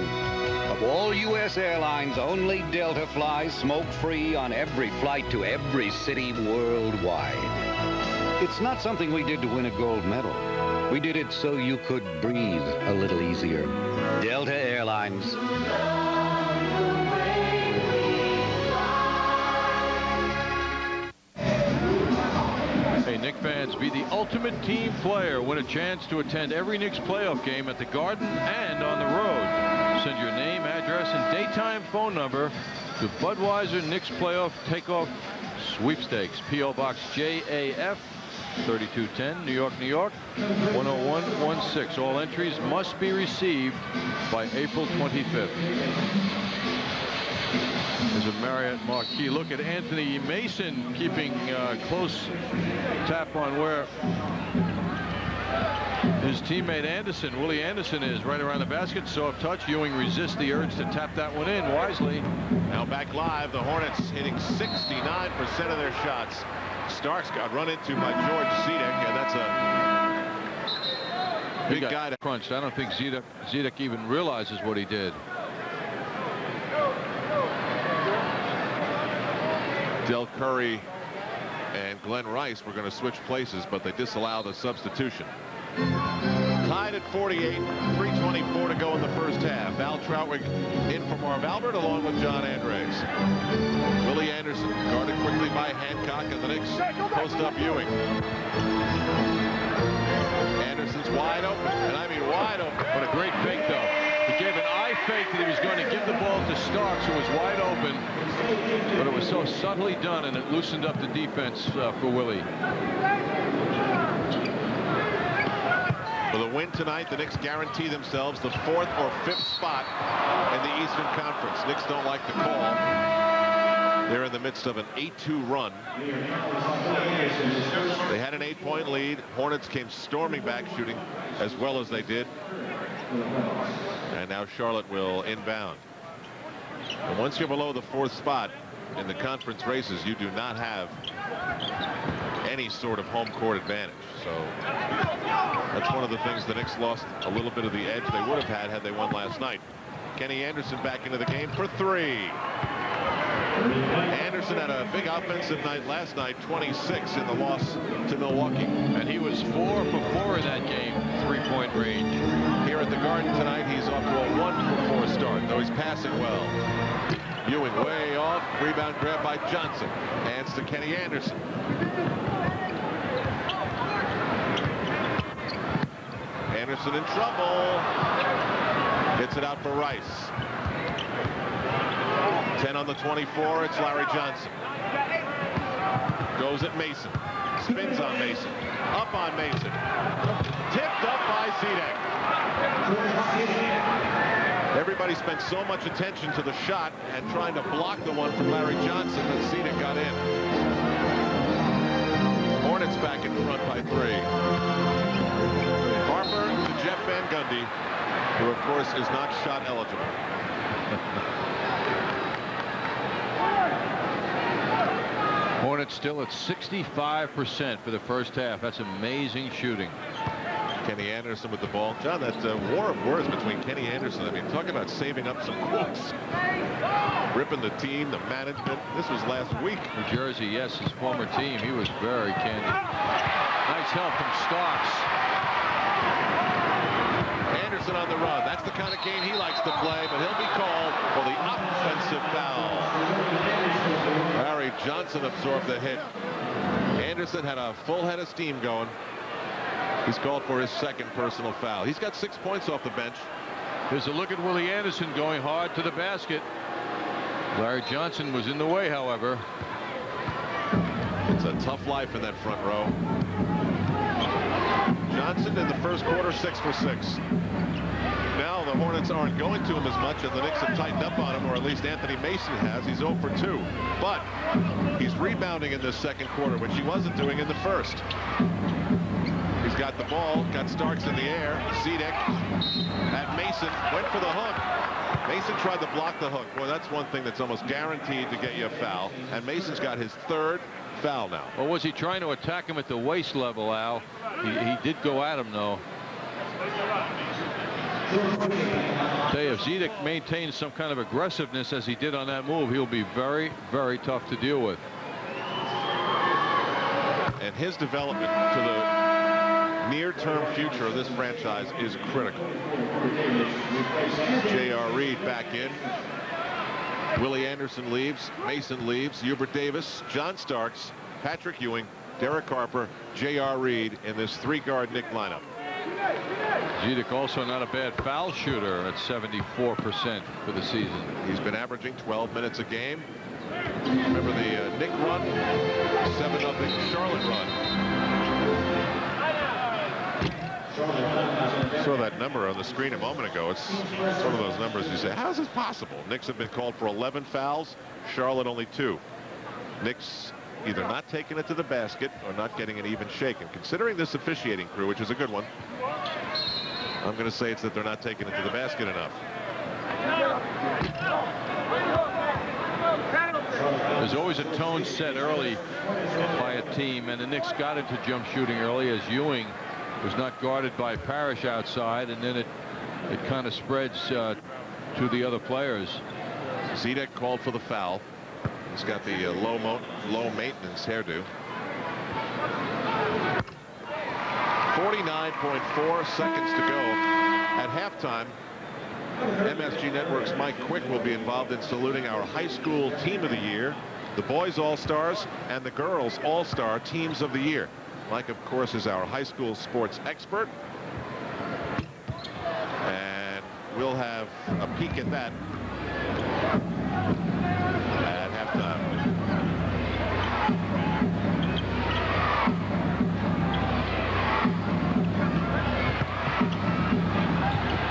Of all U.S. airlines, only Delta flies smoke-free on every flight to every city worldwide. It's not something we did to win a gold medal. We did it so you could breathe a little easier. Delta Airlines. Knicks fans, be the ultimate team player. Win a chance to attend every Knicks playoff game at the Garden and on the road. Send your name, address, and daytime phone number to Budweiser Knicks Playoff Takeoff Sweepstakes. P.O. Box JAF 3210, New York, New York 10116. All entries must be received by April 25th. There's a Marriott marquee. Look at Anthony Mason keeping close tap on where his teammate Anderson, Willie Anderson, is right around the basket. Soft touch. Ewing resists the urge to tap that one in wisely. Now back live. The Hornets hitting 69% of their shots. Starks got run into by George Zedek, and that's a big guy to crunched. I don't think Zedek even realizes what he did. Del Curry and Glenn Rice were going to switch places, but they disallowed a substitution. Tied at 48, 3:24 to go in the first half. Al Troutwig in for Marv Albert along with John Andres. Willie Anderson guarded quickly by Hancock, and the Knicks post up Ewing. Anderson's wide open, and I mean wide open. What a great fake, though. He gave an eye fake that he was going to give the ball to Starks, who was wide open, but it was so subtly done, and it loosened up the defense for Willie. With a win tonight, the Knicks guarantee themselves the 4th or 5th spot in the Eastern Conference. Knicks don't like the call. They're in the midst of an 8-2 run. They had an 8-point lead. Hornets came storming back, shooting as well as they did. And now Charlotte will inbound. And once you're below the 4th spot in the conference races, you do not have any sort of home court advantage. So that's one of the things the Knicks lost a little bit of the edge they would have had they won last night. Kenny Anderson back into the game for 3. Anderson had a big offensive night last night, 26 in the loss to Milwaukee. And he was 4 for 4 in that game, 3-point range. Here at the Garden tonight, he's off to a 1 for 4 start, though he's passing well. Ewing way off, rebound grab by Johnson. Hands to Kenny Anderson. Anderson in trouble. Gets it out for Rice. 10 on the 24. It's Larry Johnson. Goes at Mason. Spins on Mason. Up on Mason. Tipped up by Zedek. Everybody spent so much attention to the shot and trying to block the one from Larry Johnson that Zedek got in. Hornets back in front by 3. Harper to Jeff Van Gundy, who of course is not shot eligible. Hornets still at 65% for the first half. That's amazing shooting. Kenny Anderson with the ball. John, that war of words between Kenny Anderson. I mean, talking about saving up some quotes. Ripping the team, the management. This was last week. New Jersey, yes, his former team. He was very candid. Nice help from Starks. Anderson on the run. That's the kind of game he likes to play, but he'll be called for the offensive foul. Larry Johnson absorbed the hit. Anderson had a full head of steam going. He's called for his 2nd personal foul. He's got 6 points off the bench. There's a look at Willie Anderson going hard to the basket. Larry Johnson was in the way, however. It's a tough life in that front row. Johnson in the first quarter, 6 for 6. Now the Hornets aren't going to him as much, and the Knicks have tightened up on him, or at least Anthony Mason has. He's 0 for 2. But he's rebounding in this 2nd quarter, which he wasn't doing in the first. He's got the ball, got Starks in the air. Zedek at Mason, went for the hook. Mason tried to block the hook. Boy, that's one thing that's almost guaranteed to get you a foul. And Mason's got his 3rd foul now. Or was he trying to attack him at the waist level, Al? He did go at him, though. Tell you, if Zedek maintains some kind of aggressiveness as he did on that move, he'll be very, very tough to deal with. And his development to the near-term future of this franchise is critical. J.R. Reed back in. Willie Anderson leaves. Mason leaves. Hubert Davis, John Starks, Patrick Ewing, Derek Harper, J.R. Reed in this 3-guard Knick lineup. Zidek also not a bad foul shooter at 74% for the season. He's been averaging 12 minutes a game. Remember the Knick run, 7-0 Charlotte run. Saw that number on the screen a moment ago. It's one of those numbers you say, how is this possible? Knicks have been called for 11 fouls, Charlotte only 2. Knicks either not taking it to the basket or not getting it even shaken. Considering this officiating crew, which is a good one, I'm going to say it's that they're not taking it to the basket enough. There's always a tone set early by a team, and the Knicks got into jump shooting early as Ewing was not guarded by Parrish outside, and then it kind of spreads to the other players. Zidek called for the foul. He's got the low maintenance hairdo. 49.4 seconds to go at halftime. MSG Network's Mike Quick will be involved in saluting our high school team of the year, the boys all-stars, and the girls all-star teams of the year. Mike, of course, is our high school sports expert, and we'll have a peek at that at halftime.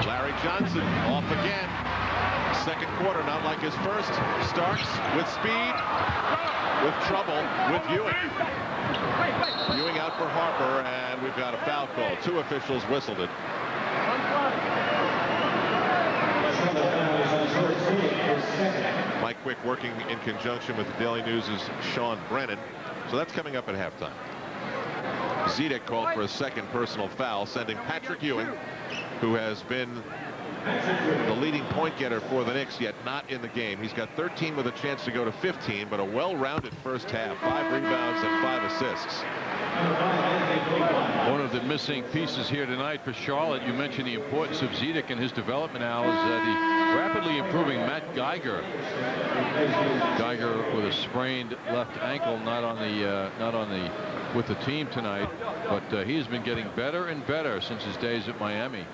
Larry Johnson off again. Second quarter, not like his first. Starks with speed, with trouble with Ewing. Ewing out for Harper, and we've got a foul call. 2 officials whistled it. Mike Quick working in conjunction with the Daily News' Sean Brennan. So that's coming up at halftime. Zidek called for a second personal foul, sending Patrick Ewing, who has been the leading point getter for the Knicks, yet not in the game. He's got 13 with a chance to go to 15, but a well-rounded first half. 5 rebounds and 5 assists. One of the missing pieces here tonight for Charlotte, you mentioned the importance of Zidek and his development now, is the rapidly improving Matt Geiger. Geiger with a sprained left ankle, not on the with the team tonight, but he has been getting better and better since his days at Miami.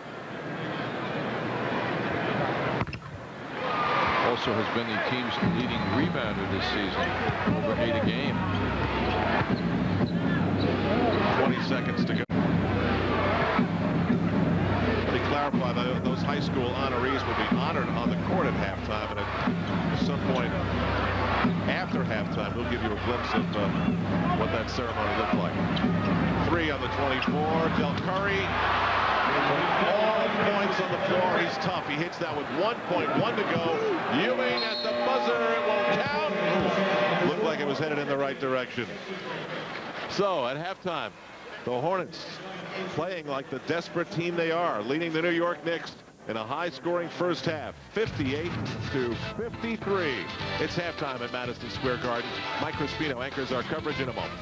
Also has been the team's leading rebounder this season, over 8 a game. 20 seconds to go. Let me clarify, those high school honorees will be honored on the court at halftime, and at some point after halftime we'll give you a glimpse of what that ceremony looked like. 3 on the 24. Del Curry, all points on the floor. He's tough. He hits that with 1.1 to go. Ewing at the buzzer. It won't count. Looked like it was headed in the right direction. So at halftime, the Hornets playing like the desperate team they are, leading the New York Knicks in a high-scoring first half, 58-53. It's halftime at Madison Square Garden. Mike Crispino anchors our coverage in a moment.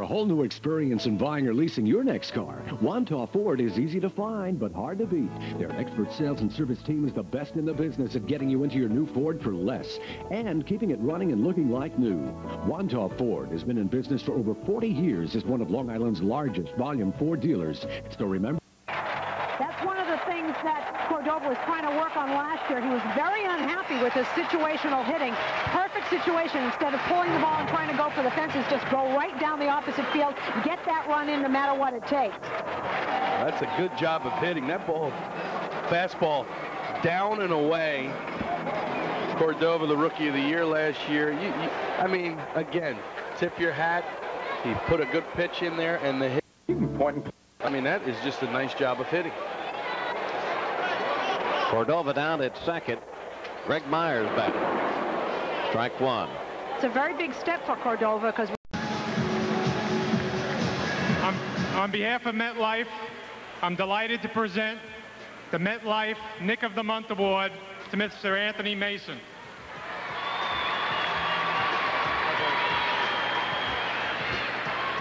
Whole new experience in buying or leasing your next car. Wantagh Ford is easy to find but hard to beat. Their expert sales and service team is the best in the business at getting you into your new Ford for less and keeping it running and looking like new. Wantagh Ford has been in business for over 40 years as one of Long Island's largest volume Ford dealers. So remember, that's one of the things that Cordova was trying to work on last year. He was very unhappy with his situational hitting. Perfect situation. Instead of pulling the ball and trying to go for the fences, just go right down the opposite field, get that run in no matter what it takes. That's a good job of hitting. That ball, fastball, down and away. Cordova, the Rookie of the Year last year. I mean, again, tip your hat. He put a good pitch in there, and the hit. I mean, that is just a nice job of hitting. Cordova down at second. Greg Myers back. Strike 1. It's a very big step for Cordova because on behalf of MetLife, I'm delighted to present the MetLife Knick of the Month Award to Mr. Anthony Mason.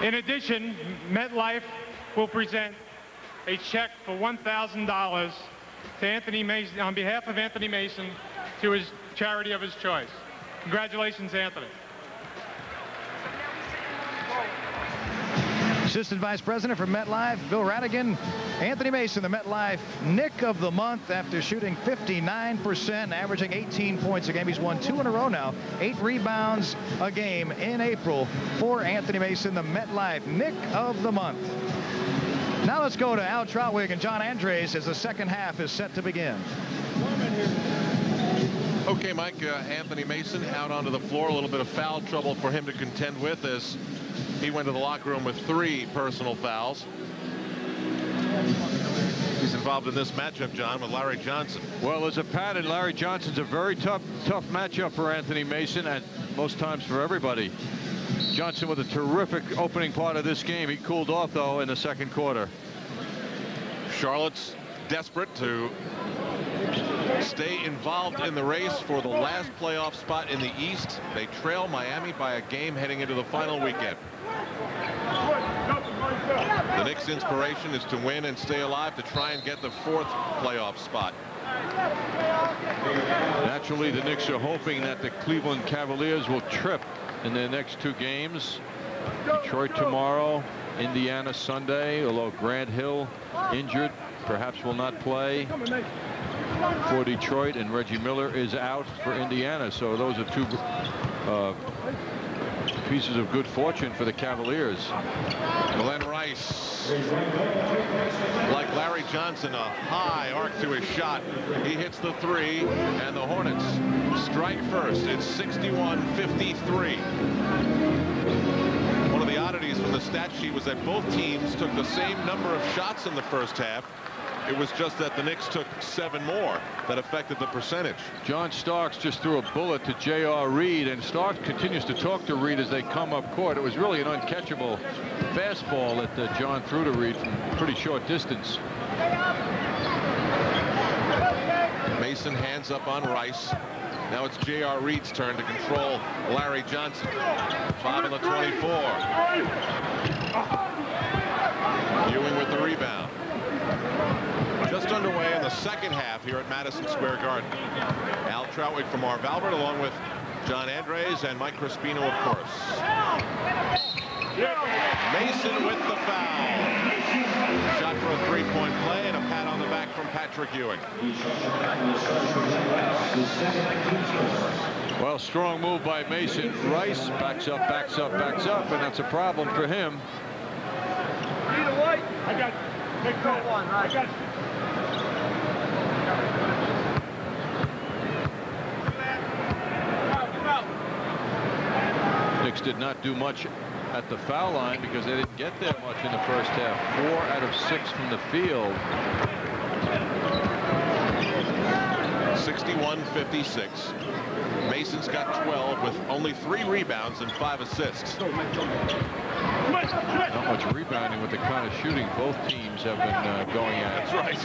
In addition, MetLife will present a check for $1,000 to Anthony Mason, on behalf of Anthony Mason, to his charity of his choice. Congratulations, Anthony. Assistant Vice President for MetLife, Bill Radigan. Anthony Mason, the MetLife Nick of the Month, after shooting 59%, averaging 18 points a game. He's won 2 in a row now, 8 rebounds a game in April for Anthony Mason, the MetLife Nick of the Month. Now let's go to Al Trautwig and John Andres as the second half is set to begin. Okay, Mike, Anthony Mason out onto the floor. A little bit of foul trouble for him to contend with as he went to the locker room with 3 personal fouls. He's involved in this matchup, John, with Larry Johnson. Well, as a pattern, Larry Johnson's a very tough matchup for Anthony Mason, and most times for everybody. Johnson with a terrific opening part of this game. He cooled off, though, in the second quarter. Charlotte's desperate to stay involved in the race for the last playoff spot in the East. They trail Miami by a game heading into the final weekend. The Knicks' inspiration is to win and stay alive to try and get the 4th playoff spot. Naturally, the Knicks are hoping that the Cleveland Cavaliers will trip in their next 2 games. Detroit tomorrow, Indiana Sunday, although Grant Hill injured, perhaps will not play for Detroit, and Reggie Miller is out for Indiana. So those are 2 pieces of good fortune for the Cavaliers. Glenn Rice, like Larry Johnson, a high arc to his shot. He hits the 3, and the Hornets strike first. It's 61-53. One of the oddities from the stat sheet was that both teams took the same number of shots in the first half. It was just that the Knicks took 7 more that affected the percentage. John Starks just threw a bullet to J.R. Reed, and Starks continues to talk to Reed as they come up court. It was really an uncatchable fastball that John threw to Reed from a pretty short distance. Mason hands up on Rice. Now it's J.R. Reed's turn to control Larry Johnson. 5 on the 24. Ewing with the rebound. Just underway in the second half here at Madison Square Garden. Al Trautwig from Marv Albert, along with John Andres and Mike Crispino, of course. Mason with the foul. Shot for a 3-point play and a pat on the back from Patrick Ewing. Well, strong move by Mason. Rice backs up, backs up, backs up, and that's a problem for him. I got take that one. I got Knicks did not do much at the foul line because they didn't get there much in the first half. 4 out of 6 from the field. 61-56. Mason's got 12 with only 3 rebounds and 5 assists. Not much rebounding with the kind of shooting both teams have been going at. That's right.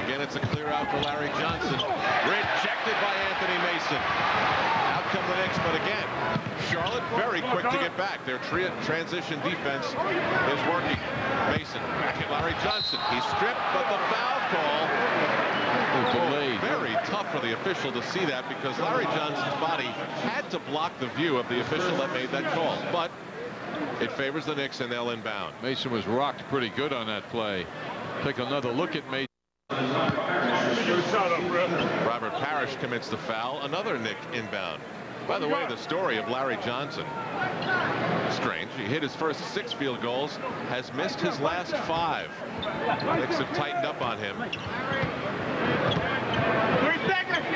Again, it's a clear out for Larry Johnson. Rejected by Anthony Mason. Out come the Knicks, but again, Charlotte very quick to get back. Their transition defense is working. Mason back at Larry Johnson. He's stripped, but the foul call. Very tough for the official to see that because Larry Johnson's body had to block the view of the official that made that call. But it favors the Knicks and they'll inbound. Mason was rocked pretty good on that play. Take another look at Mason. Robert Parrish commits the foul. Another Knick inbound. By the way, the story of Larry Johnson. Strange. He hit his first 6 field goals, has missed his last 5. The Knicks have tightened up on him. 3 seconds.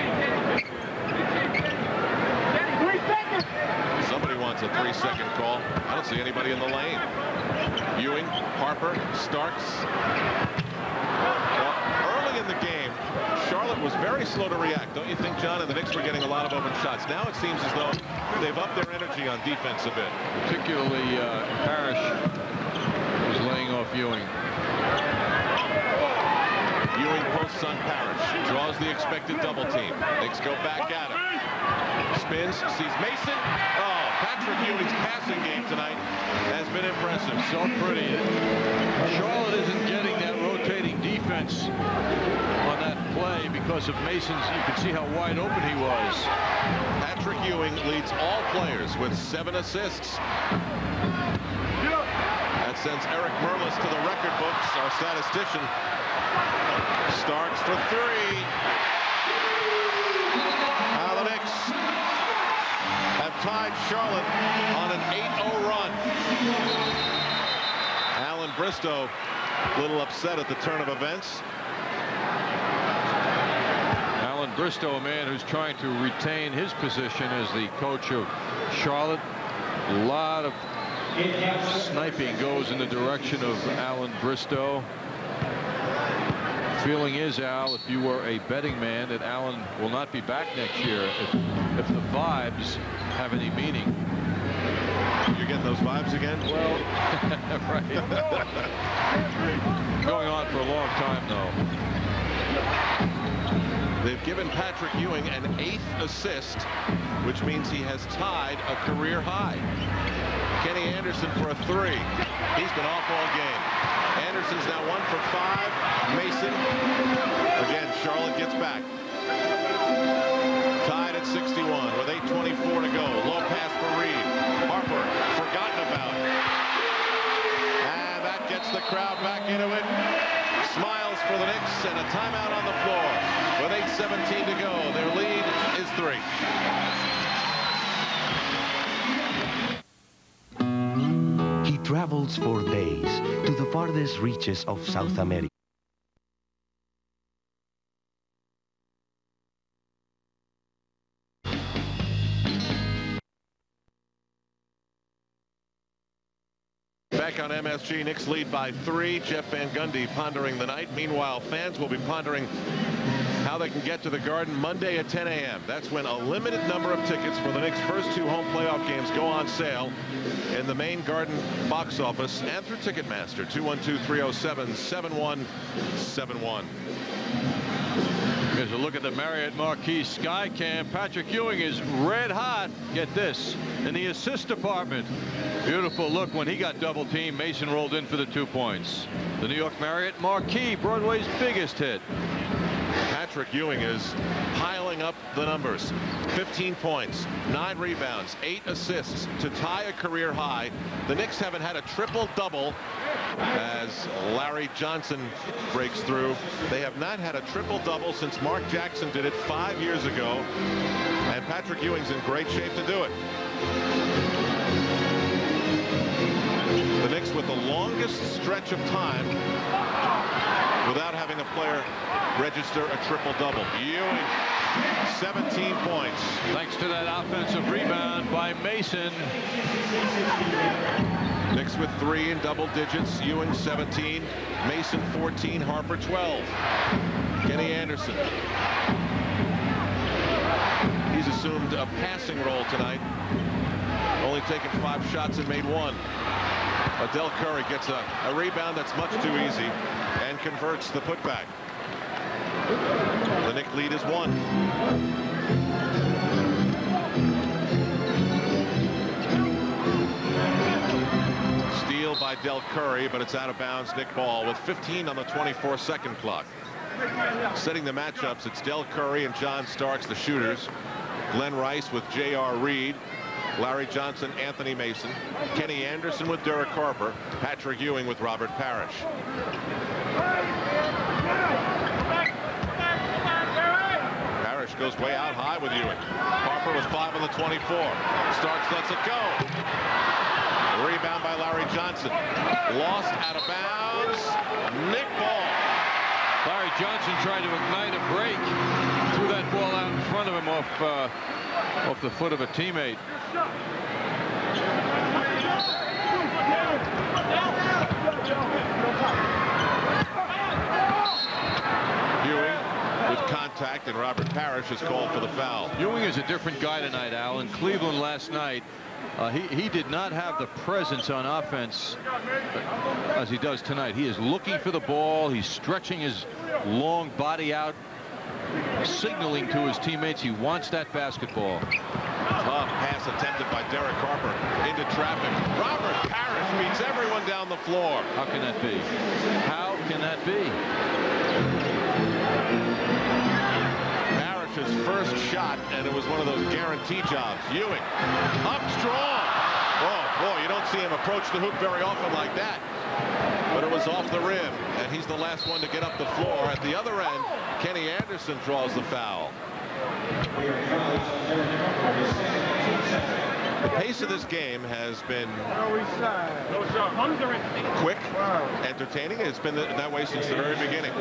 3 seconds. Somebody wants a 3-second call. I don't see anybody in the lane. Ewing, Harper, Starks. Well, early in the game, Charlotte was very slow to react. Don't you think, John? And the Knicks were getting a lot of open shots. Now it seems as though they've upped their energy on defense a bit. Particularly Parrish was laying off Ewing. Ewing post Knicks on Parrish. Draws the expected double team. Knicks go back at him. Spins, sees Mason. Oh, Patrick Ewing's passing game tonight has been impressive. So pretty. Charlotte isn't getting that rotating defense on that play because of Mason's. You can see how wide open he was. Patrick Ewing leads all players with 7 assists. That sends Eric Merlis to the record books, our statistician. Starks for 3. Now the Knicks have tied Charlotte on an 8-0 run. Alan Bristow a little upset at the turn of events. Alan Bristow, a man who's trying to retain his position as the coach of Charlotte. A lot of sniping goes in the direction of Alan Bristow. Feeling is, Al, if you were a betting man, that Alan will not be back next year if the vibes have any meaning. You're getting those vibes again? Well, right. Going on for a long time, though. They've given Patrick Ewing an 8th assist, which means he has tied a career high. Kenny Anderson for a 3. He's been off all game. Anderson's now 1 for 5. Mason. Again, Charlotte gets back. Tied at 61 with 8:24 to go. Low pass for Reed. Harper forgotten about. And that gets the crowd back into it. Smiles for the Knicks and a timeout on the floor. With 8:17 to go, their lead is 3. He travels for days to the farthest reaches of South America. Back on MSG, Knicks lead by 3. Jeff Van Gundy pondering the night. Meanwhile, fans will be pondering how they can get to the Garden Monday at 10 a.m. That's when a limited number of tickets for the Knicks' first 2 home playoff games go on sale in the main Garden box office and through Ticketmaster. 212-307-7171. Here's a look at the Marriott Marquis Skycam. Patrick Ewing is red hot. Get this, in the assist department. Beautiful look when he got double teamed. Mason rolled in for the 2 points. The New York Marriott Marquis, Broadway's biggest hit. Patrick Ewing is piling up the numbers. 15 points, 9 rebounds, 8 assists to tie a career high. The Knicks haven't had a triple-double as Larry Johnson breaks through. They have not had a triple-double since Mark Jackson did it 5 years ago. And Patrick Ewing's in great shape to do it. The Knicks with the longest stretch of time without having a player register a triple-double. Ewing, 17 points. Thanks to that offensive rebound by Mason. Knicks with 3 in double digits. Ewing 17, Mason 14, Harper 12. Kenny Anderson. He's assumed a passing role tonight. Only taken 5 shots and made 1. Adele Curry gets a rebound that's much too easy and converts the putback. The Knicks lead is 1. Steal by Del Curry, but it's out of bounds. Nick Ball with 15 on the 24-second clock. Setting the matchups, it's Del Curry and John Starks, the shooters. Glenn Rice with J.R. Reed. Larry Johnson, Anthony Mason. Kenny Anderson with Derek Harper. Patrick Ewing with Robert Parrish. Parrish goes way out high with Ewing. Harper with 5 on the 24. Starks lets it go. Rebound by Larry Johnson. Lost out of bounds. Nick Ball. Larry Johnson tried to ignite a break. Threw that ball out in front of him off the foot of a teammate. Ewing with contact, and Robert Parrish is called for the foul. Ewing is a different guy tonight, Al. In Cleveland last night, He did not have the presence on offense as he does tonight. He is looking for the ball. He's stretching his long body out, signaling to his teammates he wants that basketball. Tough pass attempted by Derek Harper into traffic. Robert Parrish beats everyone down the floor. How can that be? How can that be? Parrish's first shot, and it was one of those guarantee jobs. Ewing up strong. Oh boy, you don't see him approach the hoop very often like that. But it was off the rim, and he's the last one to get up the floor. At the other end, Kenny Anderson draws the foul. The pace of this game has been quick, entertaining. It's been that way since the very beginning.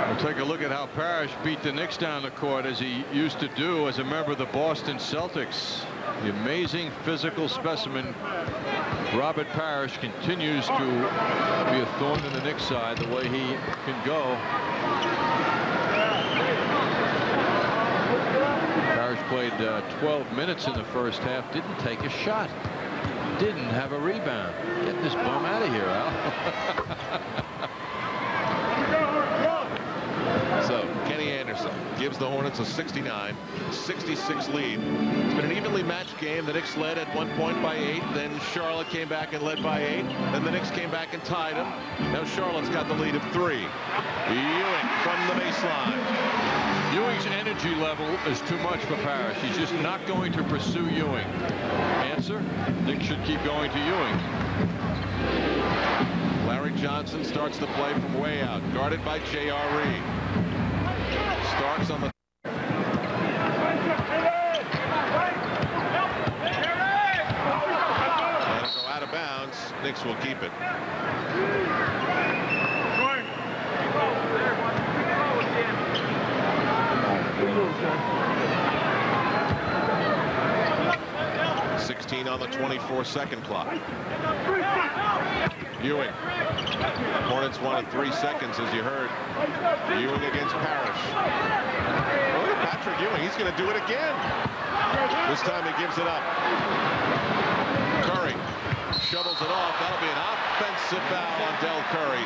We'll take a look at how Parrish beat the Knicks down the court, as he used to do as a member of the Boston Celtics. The amazing physical specimen Robert Parrish continues to be a thorn in the Knicks side the way he can go. Parrish played 12 minutes in the first half, didn't take a shot, didn't have a rebound. Get this bum out of here, Al. So Kenny Anderson gives the Hornets a 69-66 lead. It's been an evenly matched game. The Knicks led at one point by 8. Then Charlotte came back and led by 8. Then the Knicks came back and tied them. Now Charlotte's got the lead of 3. Ewing from the baseline. Ewing's energy level is too much for Parrish. He's just not going to pursue Ewing. Answer, Knicks should keep going to Ewing. Larry Johnson starts the play from way out, guarded by J.R. Reed. Starks on the and it'll go out of bounds. Knicks will keep it. On the 24-second clock. Ewing. Hornets wanted 3 seconds, as you heard. Ewing against Parrish. Look at Patrick Ewing. He's going to do it again. This time he gives it up. Curry shovels it off. That'll be an offensive foul on Del Curry.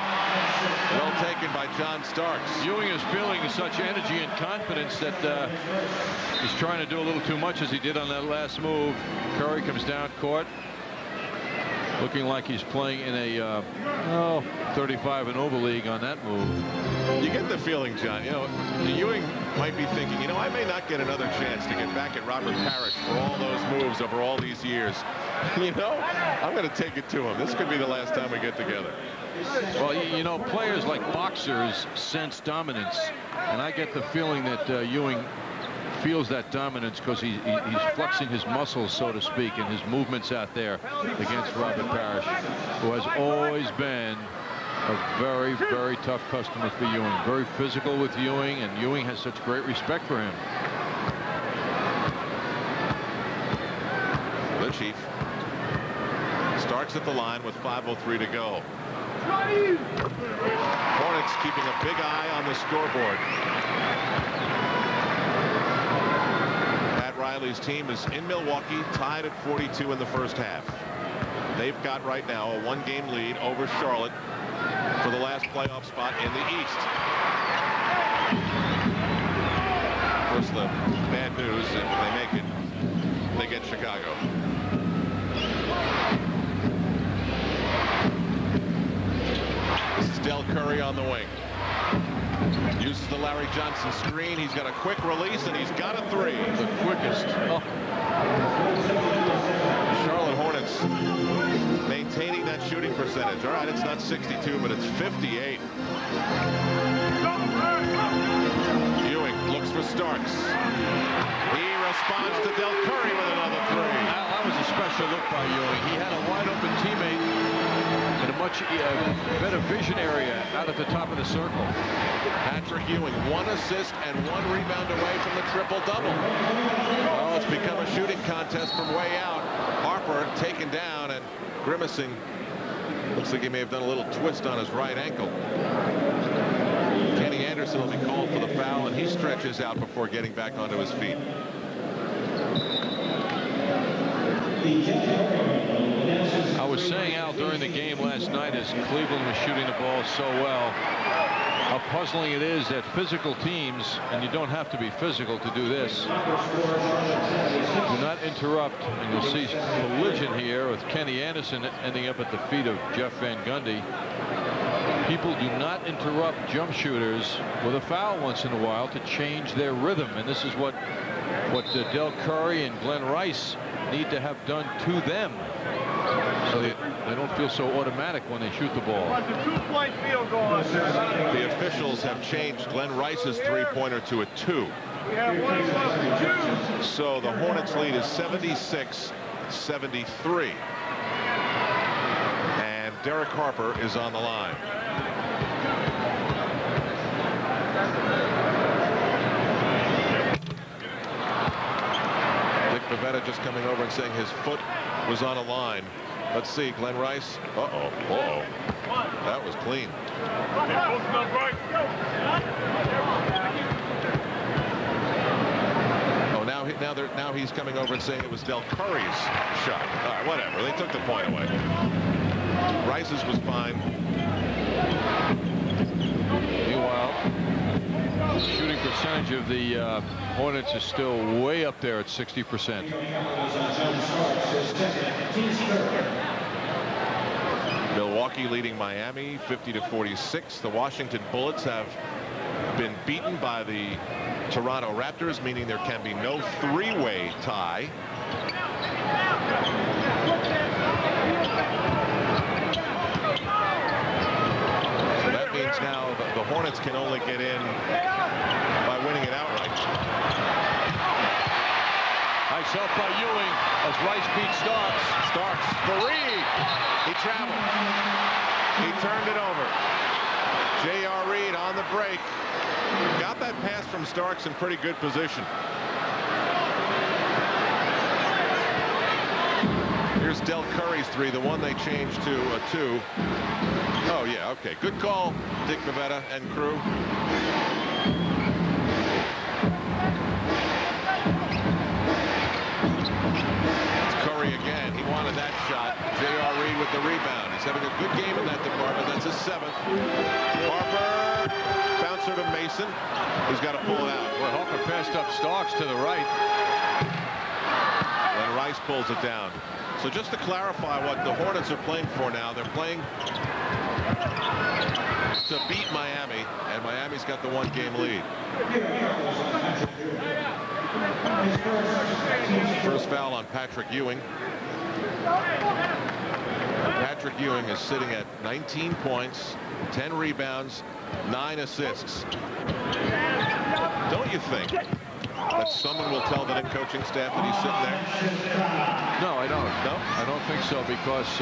Well taken by John Starks. Ewing is feeling such energy and confidence that he's trying to do a little too much, as he did on that last move. Curry comes down court, looking like he's playing in a 35 and over league on that move. You get the feeling, John, Ewing might be thinking, I may not get another chance to get back at Robert Parrish for all those moves over all these years. I'm going to take it to him. This could be the last time we get together. Well, players like boxers sense dominance, and I get the feeling that Ewing feels that dominance because he's flexing his muscles, so to speak, and his movements out there against Robert Parrish, who has always been a very, very tough customer for Ewing. Very physical with Ewing, and Ewing has such great respect for him. The Chief starts at the line with 5:03 to go. Hornets keeping a big eye on the scoreboard. Pat Riley's team is in Milwaukee, tied at 42 in the first half. They've got right now a 1-game lead over Charlotte for the last playoff spot in the East. Of course, the bad news, if they make it, they get Chicago. This is Del Curry on the wing. Uses the Larry Johnson screen. He's got a quick release, and he's got a 3. The quickest. Charlotte Hornets maintaining that shooting percentage. All right, it's not 62, but it's 58. Ewing looks for Starks. He responds to Del Curry with another 3. Now, that was a special look by Ewing. He had a wide-open teammate in a much better vision area out at the top of the circle. Patrick Ewing, 1 assist and 1 rebound away from the triple-double. Well, it's become a shooting contest from way out. Harper taken down and grimacing. Looks like he may have done a little twist on his right ankle. Kenny Anderson will be called for the foul, and he stretches out before getting back onto his feet. I was saying, Al, during the game last night, as Cleveland was shooting the ball so well, how puzzling it is that physical teams, and you don't have to be physical to do this, do not interrupt. And you'll see collision here with Kenny Anderson ending up at the feet of Jeff Van Gundy. People do not interrupt jump shooters with a foul once in a while to change their rhythm, and this is what Del Curry and Glenn Rice need to have done to them, so they don't feel so automatic when they shoot the ball. Two-point field goal. The officials have changed Glenn Rice's three-pointer to a 2. So the Hornets lead is 76-73. And Derek Harper is on the line. Pavetta just coming over and saying his foot was on a line. Let's see, Glenn Rice. That was clean. Oh, now he's coming over and saying it was Del Curry's shot. All right, whatever. They took the point away. Rice's was fine. Meanwhile, the shooting percentage of the Hornets is still way up there at 60%. Milwaukee leading Miami 50-46. The Washington Bullets have been beaten by the Toronto Raptors, meaning there can be no three-way tie. So that means now the Hornets can only get in by winning it outright. Nice help by Ewing as Rice beats Starks. Starks, Fareed. He traveled. He turned it over. J.R. Reed on the break. Got that pass from Starks in pretty good position. Here's Del Curry's three, the one they changed to a 2. Oh, yeah, okay. Good call, Dick Pavetta and crew. Again, he wanted that shot. J.R. Reed with the rebound. He's having a good game in that department. That's his 7th. Harper, bouncer to Mason. He's got to pull it out. Well, Harper passed up Starks to the right. And Rice pulls it down. So just to clarify what the Hornets are playing for now, they're playing to beat Miami, and Miami's got the 1-game lead. First foul on Patrick Ewing. Patrick Ewing is sitting at 19 points, 10 rebounds, 9 assists. Don't you think that someone will tell the Knicks coaching staff that he's sitting there? No, I don't. No? I don't think so, because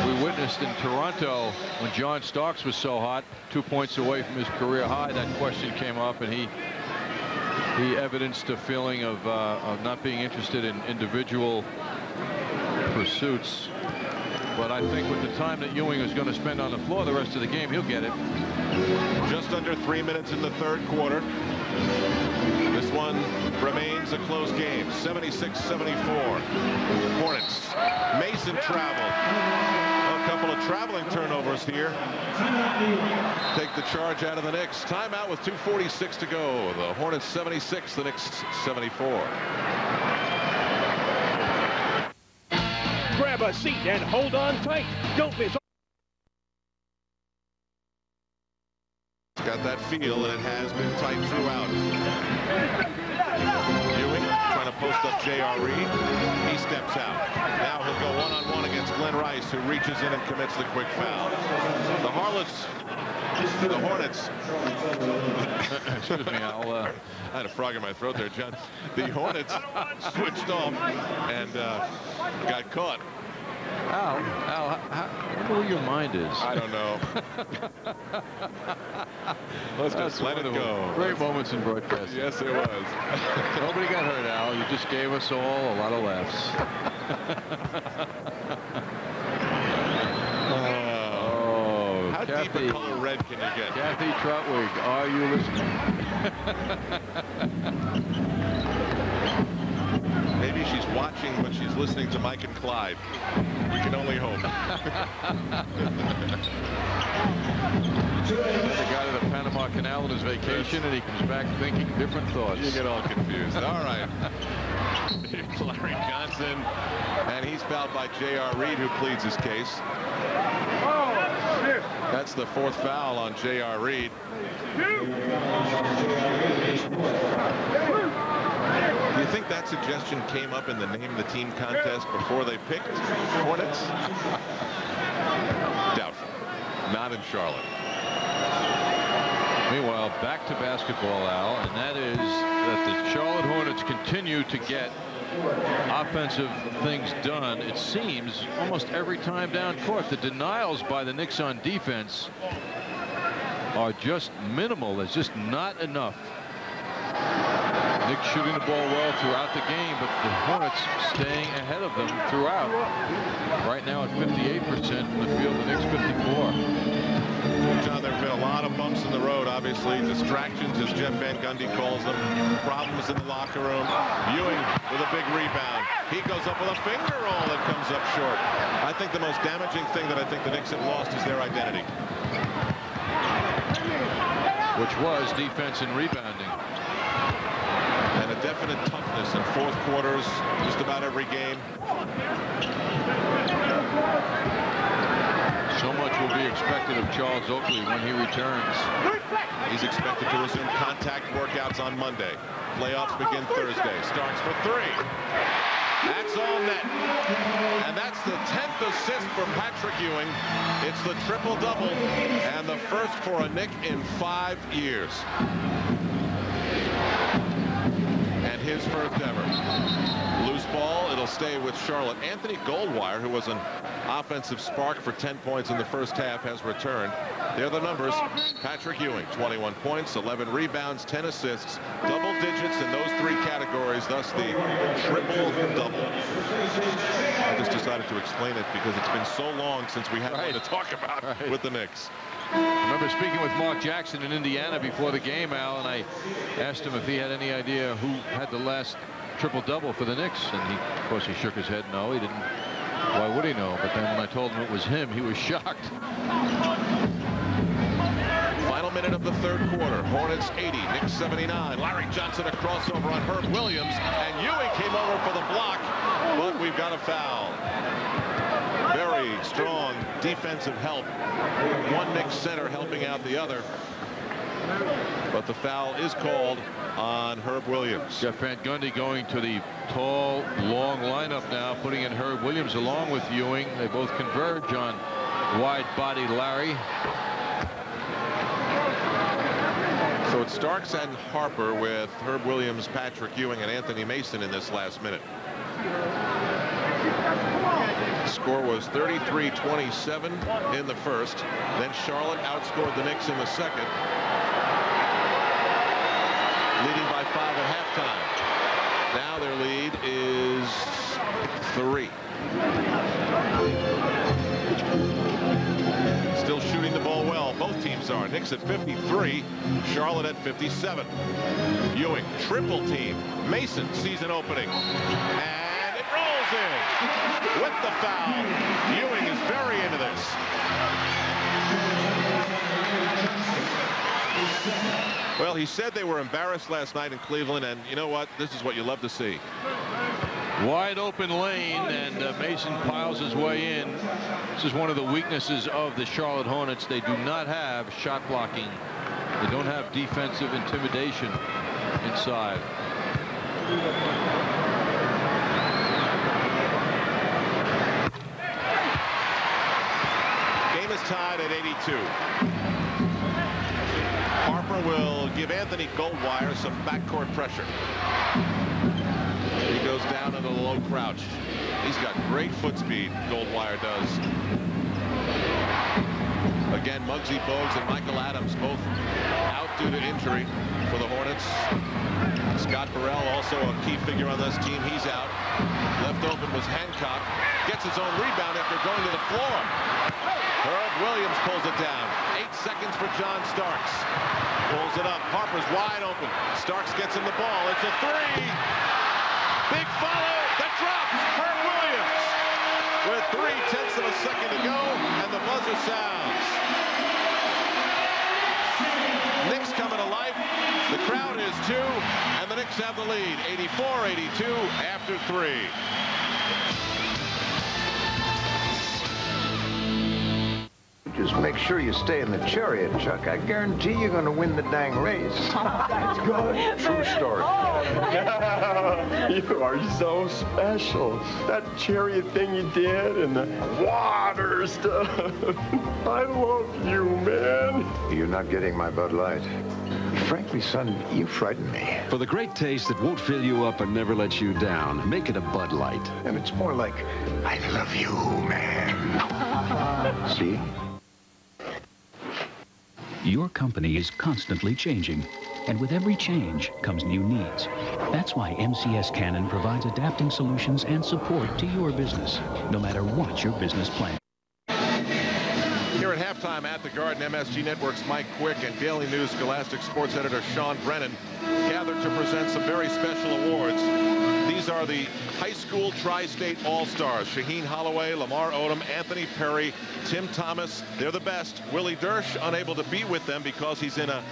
we witnessed in Toronto when John Starks was so hot, 2 points away from his career high, that question came up, and he evidenced a feeling of not being interested in individual pursuits. But I think with the time that Ewing is going to spend on the floor the rest of the game, he'll get it. Just under 3 minutes in the 3rd quarter. This one remains a close game, 76-74. Hornets. Mason traveled. A couple of traveling turnovers here. Take the charge out of the Knicks. Timeout with 2:46 to go. The Hornets 76, the Knicks 74. Grab a seat and hold on tight. Don't miss. It's got that feel, and it has been tight throughout. Ewing trying to post up J.R. Reed. He steps out. Now he'll go one-on-one against Glenn Rice, who reaches in and commits the quick foul. The Hornets. Excuse me, I had a frog in my throat there, John. The Hornets switched off and got caught. Al, I wonder where your mind is. I don't know. Let's just let it go. Great moments in broadcasting. Yes, it was. Nobody got hurt, Al. You just gave us all a lot of laughs. How deep a color red can you get? Kathy Trotwig, are you listening? Maybe she's watching, but she's listening to Mike and Clyde. We can only hope. The guy to the Panama Canal on his vacation, and he comes back thinking different thoughts. You get all confused. All right. Here's Larry Johnson, and he's fouled by J.R. Reed, who pleads his case. That's the 4th foul on J.R. Reed. Do you think that suggestion came up in the name of the team contest before they picked Hornets? Doubtful. Not in Charlotte. Meanwhile, back to basketball, Al, and that is that the Charlotte Hornets continue to get offensive things done. It seems almost every time down court. The denials by the Knicks on defense are just minimal. There's just not enough. Knicks shooting the ball well throughout the game, but the Hornets staying ahead of them throughout. Right now at 58% from the field, the Knicks 54. John, there have been a lot of bumps in the road, obviously. Distractions, as Jeff Van Gundy calls them. Problems in the locker room. Ewing with a big rebound. He goes up with a finger roll that comes up short. I think the most damaging thing that I think the Knicks have lost is their identity. Which was defense and rebounding. And a definite toughness in 4th quarters, just about every game. So much will be expected of Charles Oakley when he returns. He's expected to resume contact workouts on Monday. Playoffs begin Thursday. Starts for 3. That's all net. And that's the 10th assist for Patrick Ewing. It's the triple-double and the first for a Knick in 5 years. And his first ever. Loose ball. It'll stay with Charlotte. Anthony Goldwire, who was an offensive spark for 10 points in the first half, has returned. There are the numbers. Patrick Ewing, 21 points, 11 rebounds, 10 assists, double digits in those 3 categories, thus the triple-double. I just decided to explain it because it's been so long since we had one to talk about with the Knicks. I remember speaking with Mark Jackson in Indiana before the game, Al, and I asked him if he had any idea who had the last triple-double for the Knicks, and of course he shook his head. No, he didn't. Why would he know? But then when I told him it was him, he was shocked. Final minute of the 3rd quarter. Hornets 80, Knicks 79. Larry Johnson a crossover on Herb Williams, and Ewing came over for the block, but we've got a foul. Very strong defensive help. One Knicks center helping out the other. But the foul is called on Herb Williams. Jeff Van Gundy going to the tall, long lineup now, putting in Herb Williams along with Ewing. They both converge on wide-bodied Larry. So it's Starks and Harper with Herb Williams, Patrick Ewing, and Anthony Mason in this last minute. The score was 33-27 in the first. Then Charlotte outscored the Knicks in the second, leading by 5 at halftime. Now their lead is 3. Still shooting the ball well. Both teams are. Knicks at 53, Charlotte at 57. Ewing, triple team. Mason sees an opening. And it rolls in with the foul. Ewing is very into this. Well, he said they were embarrassed last night in Cleveland, and you know what? This is what you love to see. Wide open lane, and Mason piles his way in. This is one of the weaknesses of the Charlotte Hornets. They do not have shot blocking. They don't have defensive intimidation inside. Game is tied at 82. Harper will give Anthony Goldwire some backcourt pressure. He goes down in a low crouch. He's got great foot speed, Goldwire does. Again, Muggsy Bogues and Michael Adams both out due to injury for the Hornets. Scott Burrell, also a key figure on this team, he's out. Left open was Hancock. Gets his own rebound after going to the floor. Herb Williams pulls it down. 8 seconds for John Starks. Pulls it up. Harper's wide open. Starks gets him the ball. It's a 3. Big follow that drops. Herb Williams with 0.3 of a second to go, and the buzzer sounds. Knicks coming to life. The crowd is too, and the Knicks have the lead, 84-82 after 3. Just make sure you stay in the chariot, Chuck. I guarantee you're going to win the dang race. That's good. True story. You are so special. That chariot thing you did and the water stuff. I love you, man. You're not getting my Bud Light. Frankly, son, you frighten me. For the great taste that won't fill you up and never let you down, make it a Bud Light. And it's more like, I love you, man. See? Your company is constantly changing, and with every change comes new needs. That's why MCS Canon provides adapting solutions and support to your business, no matter what your business plan. Here at halftime at the Garden, MSG Network's Mike Quick and Daily News Scholastic Sports Editor Sean Brennan gathered to present some very special awards. These are the high school tri-state all-stars. Shaheen Holloway, Lamar Odom, Anthony Perry, Tim Thomas. They're the best. Willie Dersh unable to be with them because he's in a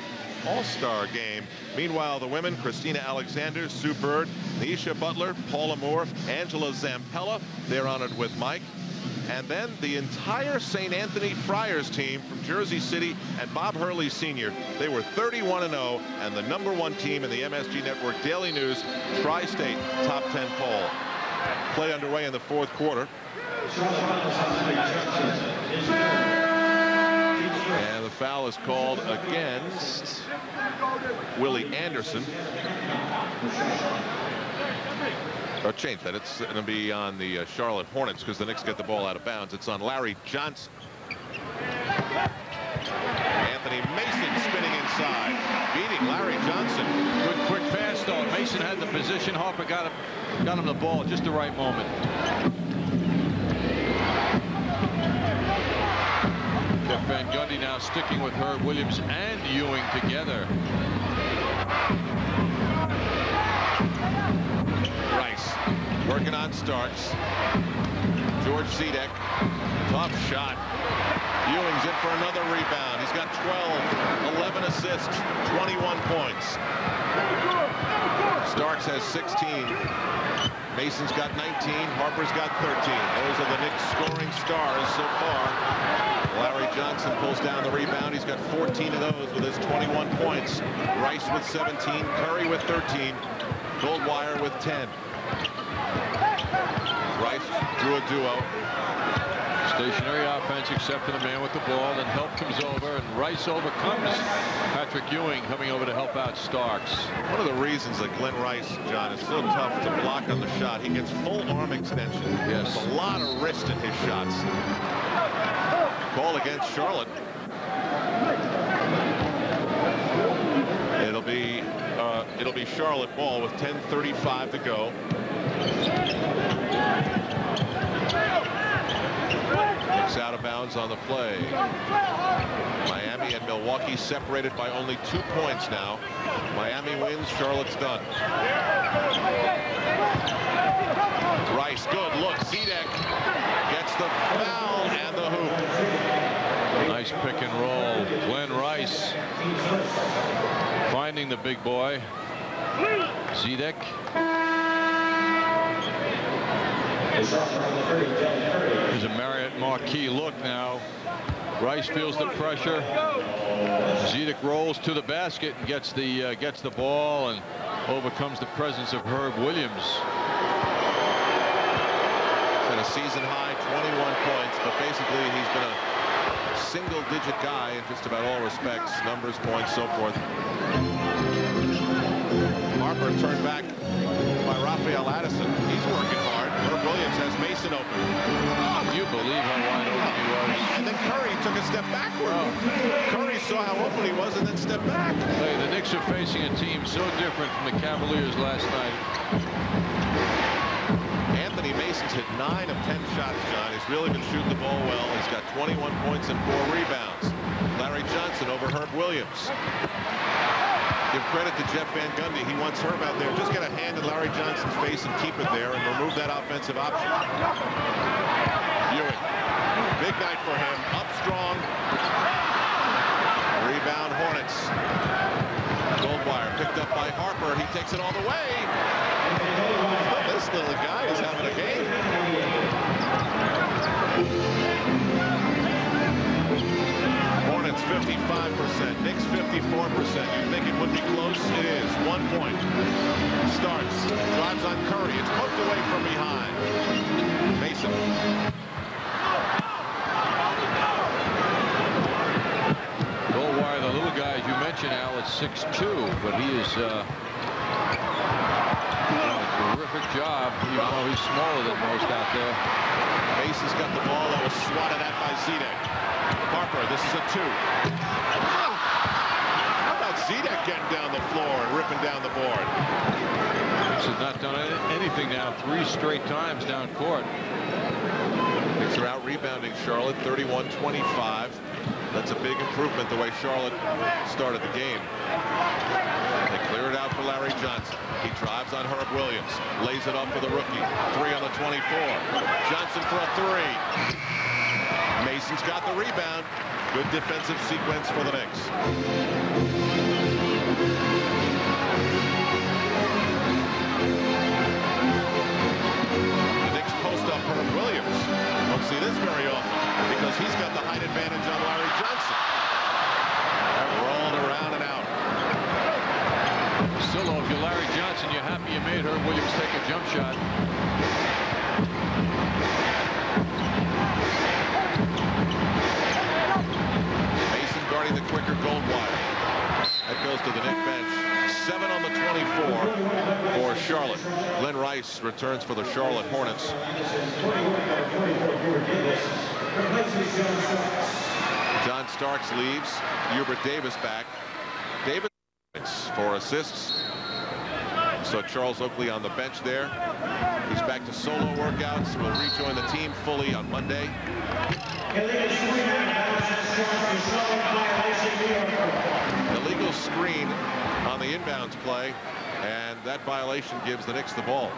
all-star game. Meanwhile, the women, Christina Alexander, Sue Bird, Neisha Butler, Paula Moore, Angela Zampella, they're honored with Mike. And then the entire St. Anthony Friars team from Jersey City and Bob Hurley Sr. They were 31-0 and the #1 team in the MSG Network Daily News Tri-State Top 10 poll. Play underway in the 4th quarter. And the foul is called against Willie Anderson. Or change that. It's going to be on the Charlotte Hornets because the Knicks get the ball out of bounds. It's on Larry Johnson. Anthony Mason spinning inside, beating Larry Johnson. Good quick pass though. Mason had the position. Harper got him the ball at just the right moment. Jeff Van Gundy now sticking with Herb Williams and Ewing together. Rice working on Starks. George Zedek, tough shot. Ewing's in for another rebound. He's got 12, 11 assists, 21 points. Starks has 16. Mason's got 19. Harper's got 13. Those are the Knicks scoring stars so far. Larry Johnson pulls down the rebound. He's got 14 of those with his 21 points. Rice with 17. Curry with 13. Goldwire with 10. Rice drew a duo. Stationary offense except for the man with the ball. Then help comes over and Rice overcomes Patrick Ewing coming over to help out Starks. One of the reasons that Glenn Rice, John, is so tough to block on the shot, he gets full arm extension. Yes. There's a lot of wrist in his shots. Call against Charlotte. It'll be Charlotte ball with 10:35 to go. Kicks out of bounds on the play. Miami and Milwaukee separated by only 2 points now. Miami wins, Charlotte's done. Rice, good look. Zedek gets the foul and the hoop. Nice pick and roll. Glenn Rice finding the big boy. Zedek. There's a Marriott Marquis look now. Rice feels the pressure. Zedek rolls to the basket and gets the ball and overcomes the presence of Herb Williams. At a season high 21 points, but basically he's been a single-digit guy in just about all respects, numbers, points, so forth. Harper turned back by Raphael Addison. He's working hard. Herb Williams has Mason open. Oh, do you believe how wide open he was? And then Curry took a step backward. Oh. Curry saw how open he was and then stepped back. Hey, the Knicks are facing a team so different from the Cavaliers last night. Anthony Mason's hit 9 of 10 shots, John. He's really been shooting the ball well. He's got 21 points and 4 rebounds. Larry Johnson over Herb Williams. Give credit to Jeff Van Gundy. He wants Herb out there. Just get a hand in Larry Johnson's face and keep it there and remove that offensive option. Ewing. Big night for him. Up strong. Rebound Hornets. Goldwire picked up by Harper. He takes it all the way. This little guy is having a game. Hornets 55%, Knicks 54%. You think it would be close? It is. 1 point. Starts, drives on Curry. It's poked away from behind. Mason. Goldwire, the little guy, as you mentioned, Al, is 6'2", but he is doing a terrific job, even though he's smaller than most out there. Mason's got the ball that was swatted at by Zedek. Harper, this is a 2. How about Zedek getting down the floor and ripping down the board? Knicks has not done anything now 3 straight times down court. Knicks are out rebounding Charlotte 31-25. That's a big improvement the way Charlotte started the game. They clear it out for Larry Johnson. He drives on Herb Williams. Lays it up for the rookie. 3 on the 24. Johnson for a 3. Mason's got the rebound. Good defensive sequence for the Knicks. The Knicks post up Herb Williams. Won't see this very often because he's got the height advantage on Larry Johnson. Rolling around and out. Still, if you're Larry Johnson, you're happy you made Herb Williams take a jump shot. Guarding the quicker Goldwire. That goes to the Knicks bench. 7 on the 24 for Charlotte. Glenn Rice returns for the Charlotte Hornets. John Starks leaves. Hubert Davis back. Davis for assists. So Charles Oakley on the bench there. He's back to solo workouts. Will rejoin the team fully on Monday. Illegal screen on the inbounds play, and that violation gives the Knicks the ball.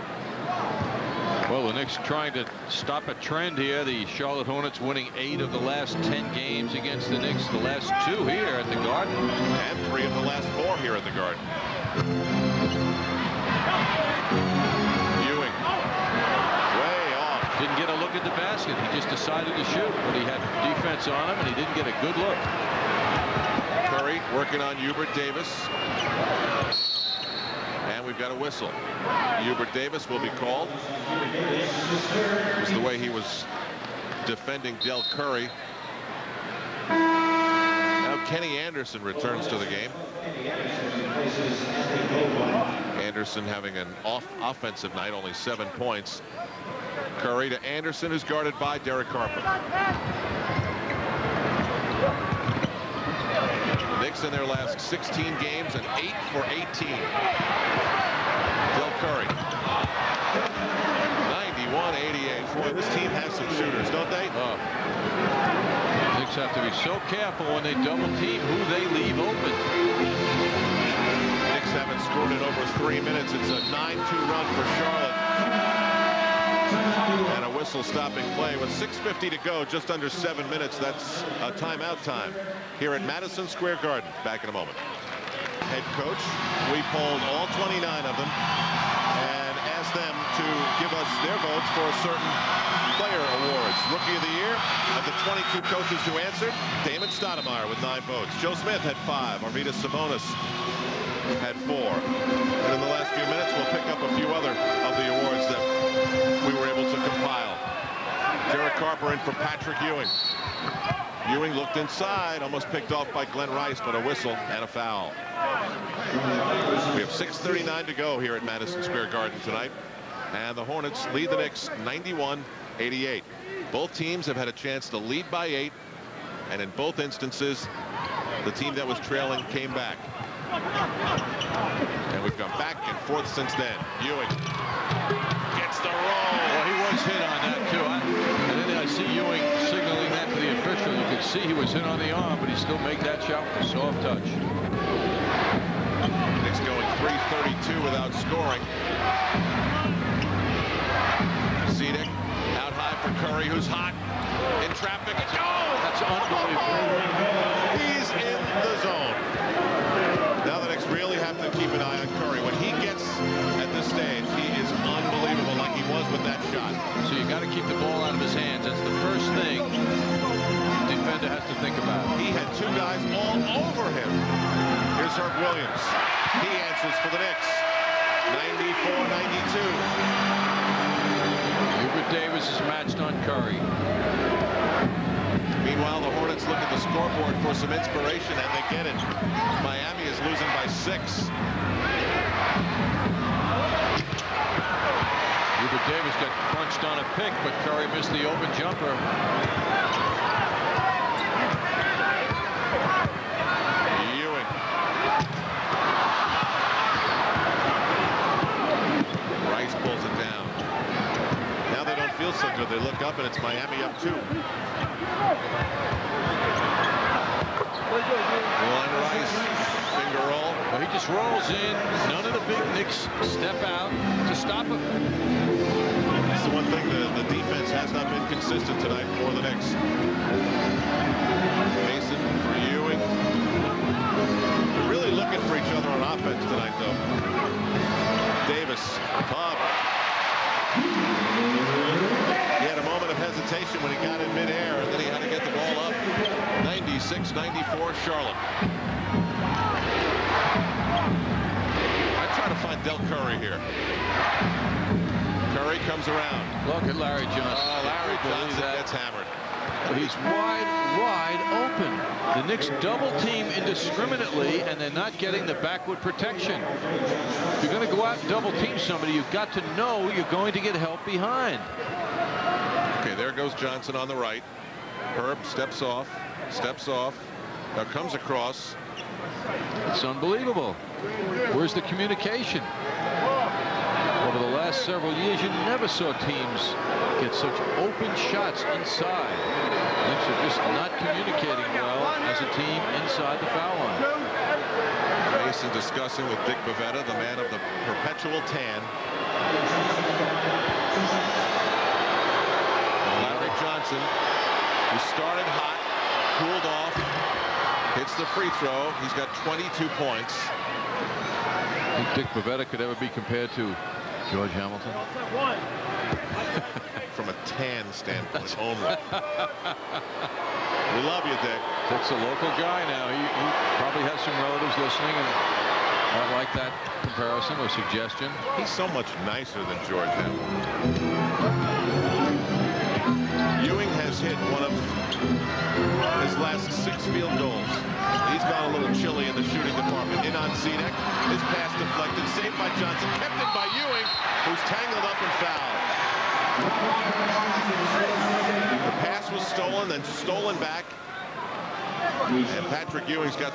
Well, the Knicks trying to stop a trend here. The Charlotte Hornets winning 8 of the last 10 games against the Knicks. The last 2 here at the Garden. And 3 of the last 4 here at the Garden. Ewing. Way off. Didn't get a look at the basket. He just decided to shoot, but he had defense on him, and he didn't get a good look. Curry working on Hubert Davis. And we've got a whistle. Hubert Davis will be called. It was the way he was defending Del Curry. Now Kenny Anderson returns to the game. Anderson having an offensive night, only 7 points. Curry to Anderson, who's guarded by Derek Harper. The Knicks in their last 16 games and 8 for 18. Del Curry. 91-88. Boy, this team has some shooters, don't they? Oh. The Knicks have to be so careful when they double team who they leave open. The Knicks haven't scored in over 3 minutes. It's a 9-2 run for Charlotte. And a whistle stopping play with 6:50 to go, just under 7 minutes. That's a timeout time here at Madison Square Garden. Back in a moment. Head coach, we polled all 29 of them and asked them to give us their votes for certain player awards. Rookie of the Year, of the 22 coaches who answered, Damon Stoudemire with 9 votes. Joe Smith had 5. Arvydas Sabonis had 4. And in the last few minutes, we'll pick up a few other of the awards that we were able to compile. Derek Harper in for Patrick Ewing. Ewing looked inside, almost picked off by Glenn Rice, but a whistle and a foul. We have 6:39 to go here at Madison Square Garden tonight. And the Hornets lead the Knicks 91-88. Both teams have had a chance to lead by 8. And in both instances, the team that was trailing came back. And we've gone back and forth since then. Ewing gets the roll. Well, he was hit on that, too. And then I see Ewing signaling that to the official. You could see he was hit on the arm, but he still made that shot with a soft touch. Knicks going 3:32 without scoring. Zedek out high for Curry, who's hot in traffic. Oh, that's unbelievable. He's in the zone. Now the Knicks really have to keep an eye on Curry. When he gets at this stage, he is unbelievable, like he was with that shot. So you got to keep the ball out of his hands. That's the first thing the defender has to think about. He had two guys all over him. Here's Herb Williams. He answers for the Knicks. 94-92. Hubert Davis is matched on Curry. Meanwhile, the Hornets look at the scoreboard for some inspiration, and they get it. Miami is losing by 6. Hubert Davis got crunched on a pick, but Curry missed the open jumper. Ewing. Rice pulls it down. Now they don't feel so good. They look up, and it's Miami up 2. One Rice, finger roll. Well, he just rolls in. None of the big Knicks step out to stop him. That's the one thing, the defense has not been consistent tonight for the Knicks. Mason for Ewing. They're really looking for each other on offense tonight, though. Davis, Bob. He had a moment of hesitation when he got in midair, and then he had to get the ball up. 96-94 Charlotte. I try to find Del Curry here. Curry comes around. Look at Larry Johnson. Oh, Larry Johnson gets hammered. He's wide open. The Knicks double team indiscriminately, and they're not getting the backward protection. If you're going to go out and double team somebody, you've got to know you're going to get help behind. Okay, there goes Johnson on the right. Herb steps off. Now comes across. It's unbelievable. Where's the communication? Over the last several years, you never saw teams get such open shots inside. Knicks are just not communicating well as a team inside the foul line. Mason discussing with Dick Bavetta, the man of the perpetual tan. Larry Johnson, who started hot, cooled off, hits the free throw. He's got 22 points. I think Dick Bavetta could ever be compared to George Hamilton? From a tan standpoint only. We love you, Dick. Dick's a local guy now. He probably has some relatives listening and might like that comparison or suggestion. He's so much nicer than George Hamilton. Ewing has hit one of his last 6 field goals. He's gone a little chilly in the shooting department. In on Zedek. His pass deflected. Saved by Johnson. Kept in by Ewing, who's tangled up and fouled. The pass was stolen, then stolen back. And Patrick Ewing's got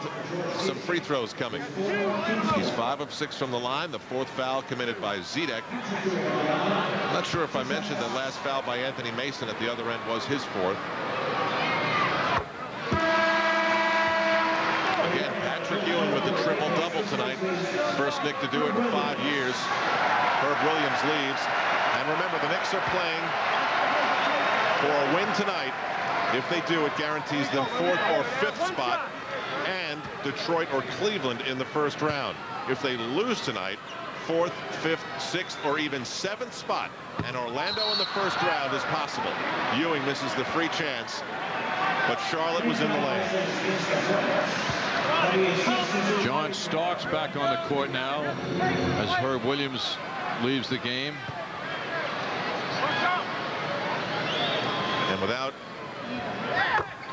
some free throws coming. He's 5 of 6 from the line. The 4th foul committed by Zedek. I'm not sure if I mentioned that last foul by Anthony Mason at the other end was his 4th. Again, Patrick Ewing with the triple-double tonight. First Knick to do it in 5 years. Herb Williams leaves. And remember, the Knicks are playing for a win tonight. If they do, it guarantees them 4th or 5th spot and Detroit or Cleveland in the first round. If they lose tonight, 4th, 5th, 6th, or even 7th spot, and Orlando in the first round is possible. Ewing misses the free chance, but Charlotte was in the lane. John Starks back on the court now as Herb Williams leaves the game. And without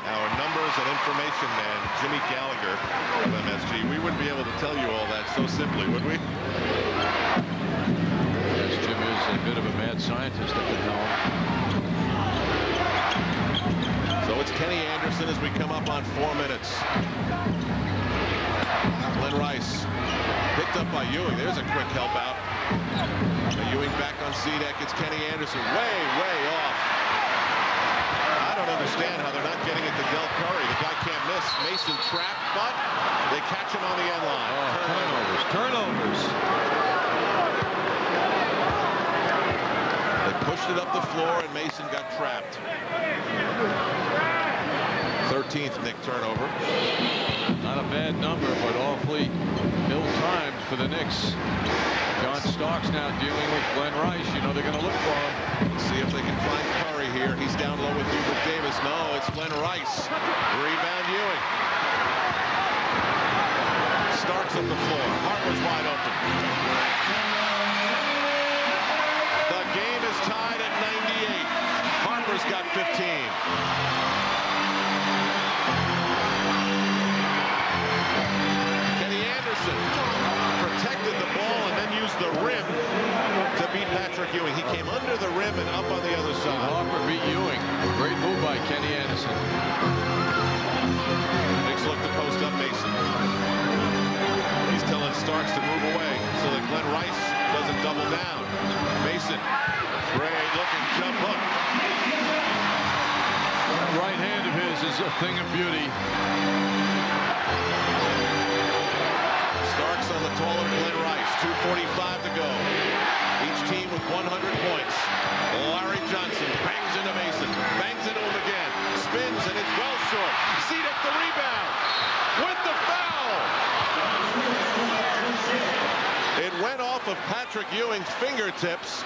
our numbers and information man, Jimmy Gallagher of MSG, we wouldn't be able to tell you all that so simply, would we? Yes, Jim is a bit of a mad scientist at the helm. So it's Kenny Anderson as we come up on 4 minutes. Glenn Rice picked up by Ewing. There's a quick help out. Ewing back on Zedek. It's Kenny Anderson way off. I don't understand how they're not getting it to Del Curry. The guy can't miss. Mason trapped, but they catch him on the end line. Turnover. turnovers. They pushed it up the floor, and Mason got trapped. 13th Knick turnover. Not a bad number, but awfully ill-timed for the Knicks. John Starks now dealing with Glenn Rice. You know they're going to look for him. See if they can find Curry here. He's down low with Hubert Davis. No, it's Glenn Rice. Rebound Ewing. Starks up the floor. Harper's wide open. The game is tied at 98. Harper's got 15. Protected the ball and then used the rim to beat Patrick Ewing. He came under the rim and up on the other side. Harper beat Ewing. Great move by Kenny Anderson. Knicks look to post up Mason. He's telling Starks to move away so that Glenn Rice doesn't double down. Mason, great looking jump hook. That right hand of his is a thing of beauty. Starks on the taller Glenn Rice. 2:45 to go. Each team with 100 points. Larry Johnson bangs into Mason. Bangs into him again. Spins and it's well short. Zedek the rebound. With the foul. It went off of Patrick Ewing's fingertips.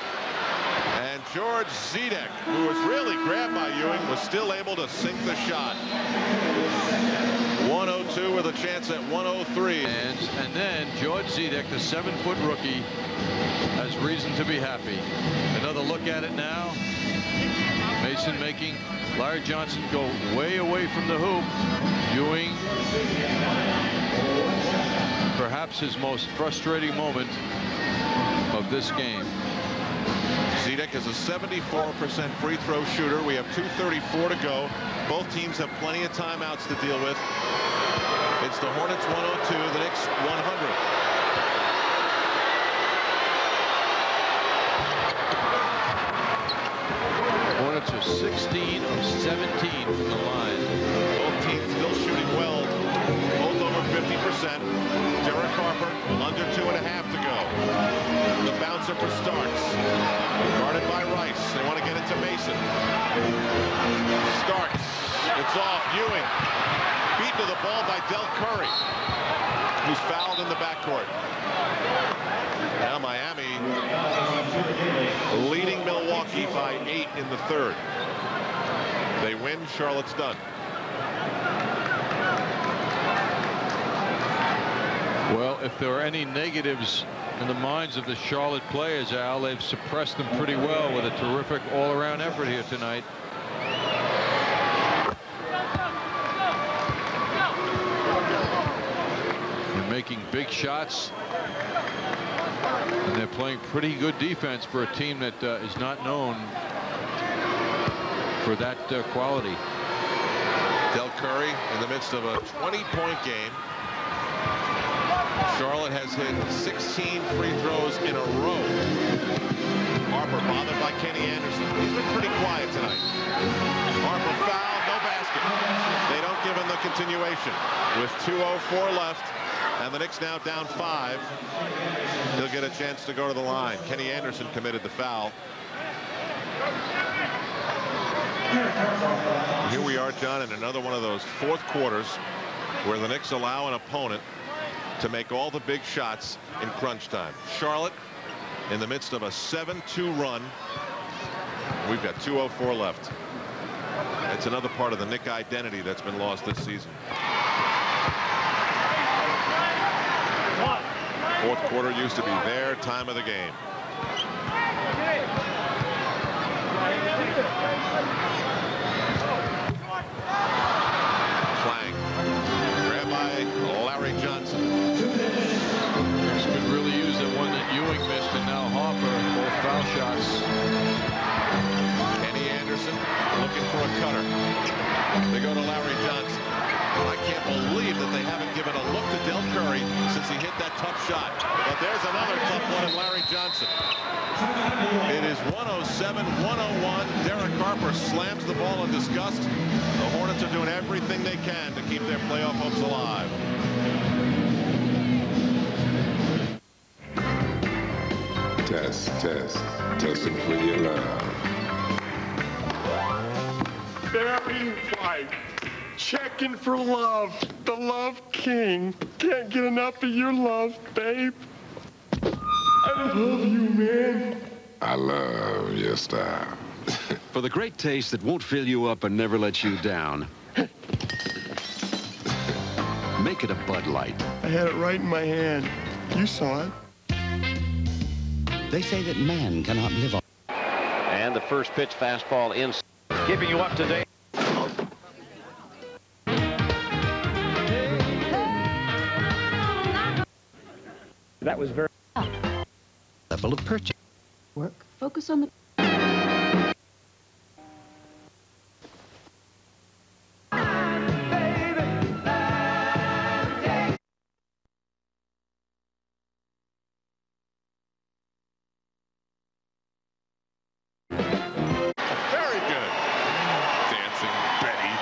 And George Zedek, who was really grabbed by Ewing, was still able to sink the shot. 102 with a chance at 103. And then George Zedek, the 7-foot rookie, has reason to be happy. Another look at it now. Mason making Larry Johnson go way away from the hoop. Ewing, perhaps his most frustrating moment of this game. Zedek is a 74% free throw shooter. We have 2:34 to go. Both teams have plenty of timeouts to deal with. It's the Hornets 102, the Knicks 100. Hornets are 16 of 17 from the line. Both teams still shooting well. Both over 50%. Derek Harper under 2.5 to go. The bouncer for Starks. Guarded by Rice. They want to get it to Mason. Starks. It's off. Ewing. Beaten to the ball by Del Curry, who's fouled in the backcourt. Now Miami leading Milwaukee by 8 in the third. They win. Charlotte's done. Well, if there are any negatives in the minds of the Charlotte players, Al, they've suppressed them pretty well with a terrific all-around effort here tonight. They're making big shots, and they're playing pretty good defense for a team that is not known for that quality. Del Curry in the midst of a 20-point game. Charlotte has hit 16 free throws in a row. Harper bothered by Kenny Anderson. He's been pretty quiet tonight. Harper fouled, no basket. They don't give him the continuation. With 2:04 left, and the Knicks now down 5. He'll get a chance to go to the line. Kenny Anderson committed the foul. Here we are, John, in another one of those fourth quarters where the Knicks allow an opponent to make all the big shots in crunch time. Charlotte in the midst of a 7-2 run. We've got 2:04 left. It's another part of the Knick identity that's been lost this season. Fourth quarter used to be their time of the game. Clang. Grabbed by Larry Johnson. Knicks could really use that one that Ewing missed, and now Harper, both foul shots. Kenny Anderson looking for a cutter. They go to Larry Johnson. I can't believe that they haven't given a look to Del Curry since he hit that tough shot. But there's another tough one in Larry Johnson. It is 107-101. Derek Harper slams the ball in disgust. The Hornets are doing everything they can to keep their playoff hopes alive. test. Testing for your love. Barry White, checking for love. The Love King. Can't get enough of your love, babe. I love you, man. I love your style. For the great taste that won't fill you up and never let you down. Make it a Bud Light. I had it right in my hand. You saw it. They say that man cannot live on. And the first pitch fastball in. Keeping you up to date. That was very Level of purchase. Work. Focus on the... Very good. Dancing Betty.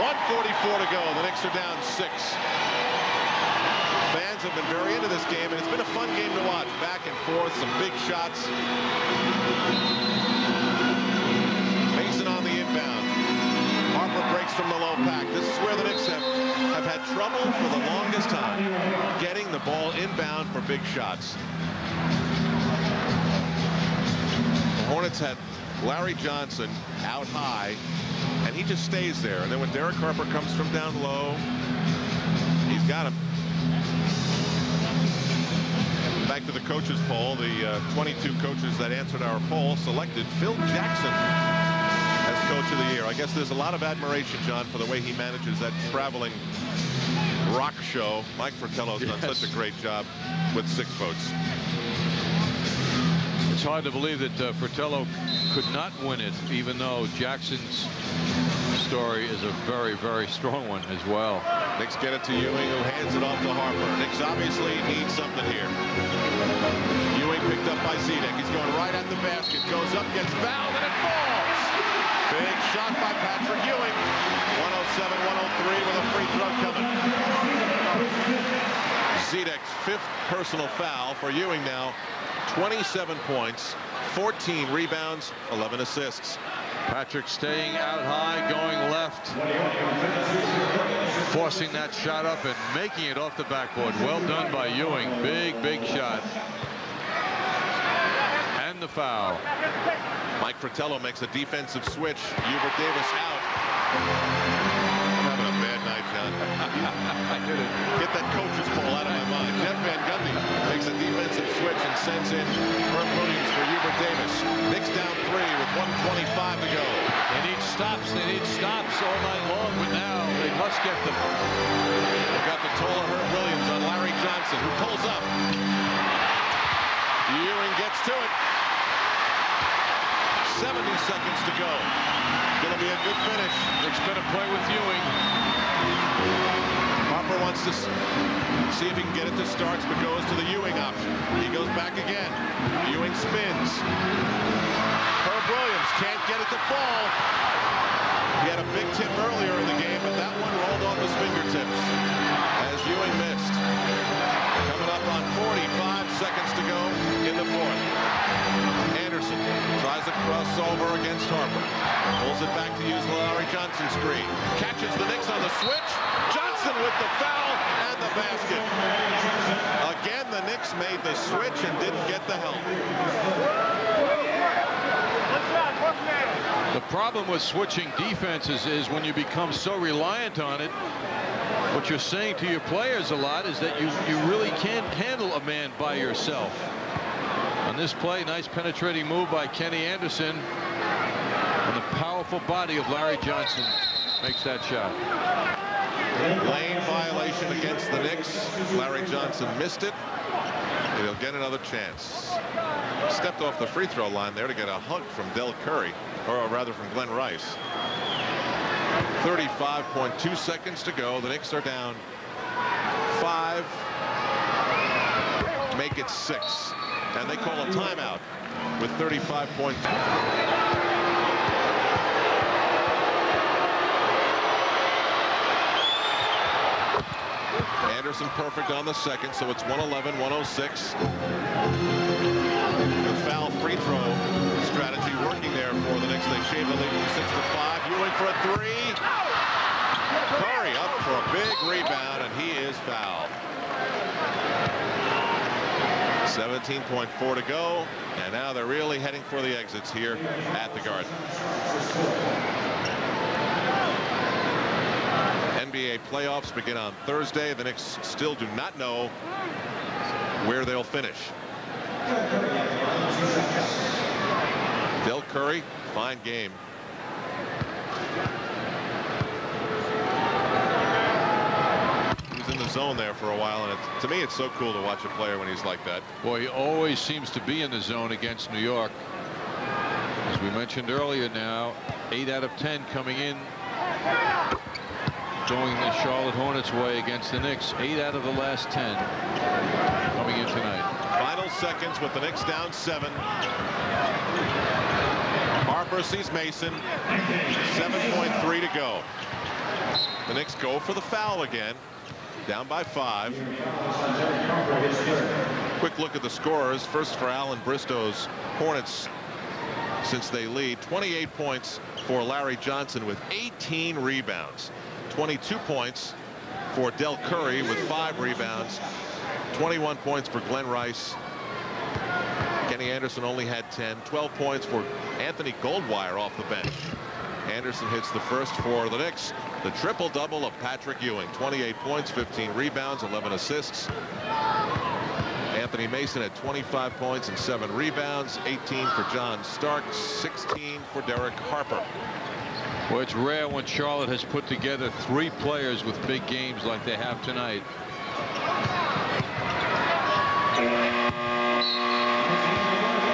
1:44 to go. The Knicks are down 6. Fans have been very into this game, and it's been a fun game to watch. Back and forth, some big shots. Mason on the inbound. Harper breaks from the low pack. This is where the Knicks have had trouble for the longest time, getting the ball inbound for big shots. The Hornets had Larry Johnson out high, and he just stays there. And then when Derek Harper comes from down low, he's got him. Back to the coaches poll. The 22 coaches that answered our poll selected Phil Jackson as Coach of the Year. I guess there's a lot of admiration, John, for the way he manages that traveling rock show. Mike Fratello's done such a great job with 6 votes. It's hard to believe that Fratello could not win it, even though Jackson's story is a very, very strong one as well. Knicks get it to Ewing, who hands it off to Harper. Knicks obviously need something here. Ewing picked up by Zedek. He's going right at the basket. Goes up, gets fouled, and it falls. Big shot by Patrick Ewing. 107-103 with a free throw coming. Zedek's 5th personal foul for Ewing now. 27 points, 14 rebounds, 11 assists. Patrick staying out high, going left, forcing that shot up and making it off the backboard. Well done by Ewing. Big, big shot. And the foul. Mike Fratello makes a defensive switch. Hubert Davis out. I'm having a bad night, John. I did it. Get that coach's poll out of my mind. Jeff Van Gundy makes a defensive switch and sends in Herb Williams for Hubert Davis. Knicks down 3 with 1:25 to go. They need stops. They need stops all night long, but now they must get them. They've got the taller Herb Williams on Larry Johnson, who pulls up. Ewing gets to it. 70 seconds to go. Gonna be a good finish. Knicks better play with Ewing. Harper wants to see if he can get it to Starks, but goes to the Ewing option. He goes back again. Ewing spins. Herb Williams can't get it to fall. He had a big tip earlier in the game, but that one rolled off his fingertips as Ewing missed. Coming up on 45 seconds to go in the 4th. Anderson tries a crossover against Harper. Pulls it back to use the Larry Johnson screen. Catches the Knicks on the switch. Johnson with the foul and the basket. Again, the Knicks made the switch and didn't get the help. The problem with switching defenses is when you become so reliant on it, what you're saying to your players a lot is that you really can't handle a man by yourself. On this play, nice penetrating move by Kenny Anderson, and the powerful body of Larry Johnson makes that shot. Lane violation against the Knicks. Larry Johnson missed it. He'll get another chance. Stepped off the free throw line there to get a hug from Del Curry, or rather from Glenn Rice. 35.2 seconds to go. The Knicks are down 5. Make it 6. And they call a timeout with 35 points. Anderson perfect on the second, so it's 111-106. foul free throw strategy working there for the Knicks. They shave the lead from 6 to 5. Ewing for a 3. Curry up for a big rebound, and he is fouled. 17.4 to go, and now they're really heading for the exits here at the Garden. NBA playoffs begin on Thursday. The Knicks still do not know where they'll finish. Del Curry, fine game. He's in the zone there for a while, and to me it's so cool to watch a player when he's like that. Boy, he always seems to be in the zone against New York. As we mentioned earlier now, 8 out of 10 coming in, going the Charlotte Hornets way against the Knicks. 8 out of the last 10 coming in tonight. Final seconds with the Knicks down 7. Harper sees Mason. 7.3 to go. The Knicks go for the foul again. Down by 5. Quick look at the scorers. First for Alan Bristow's Hornets since they lead. 28 points for Larry Johnson with 18 rebounds. 22 points for Del Curry with 5 rebounds. 21 points for Glenn Rice. Kenny Anderson only had 10. 12 points for Anthony Goldwire off the bench. Anderson hits the first for the Knicks. The triple-double of Patrick Ewing. 28 points, 15 rebounds, 11 assists. Anthony Mason had 25 points and 7 rebounds. 18 for John Starks. 16 for Derek Harper. Well, it's rare when Charlotte has put together 3 players with big games like they have tonight.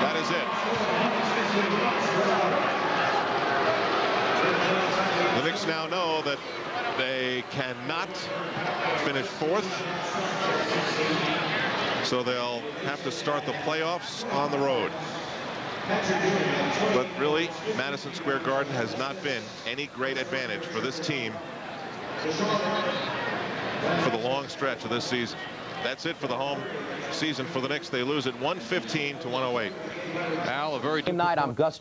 That is it. The Knicks now know that they cannot finish 4th, so they'll have to start the playoffs on the road. But really, Madison Square Garden has not been any great advantage for this team for the long stretch of this season. That's it for the home season for the Knicks. They lose at 115 to 108. Al, a very Good night. I'm Gus.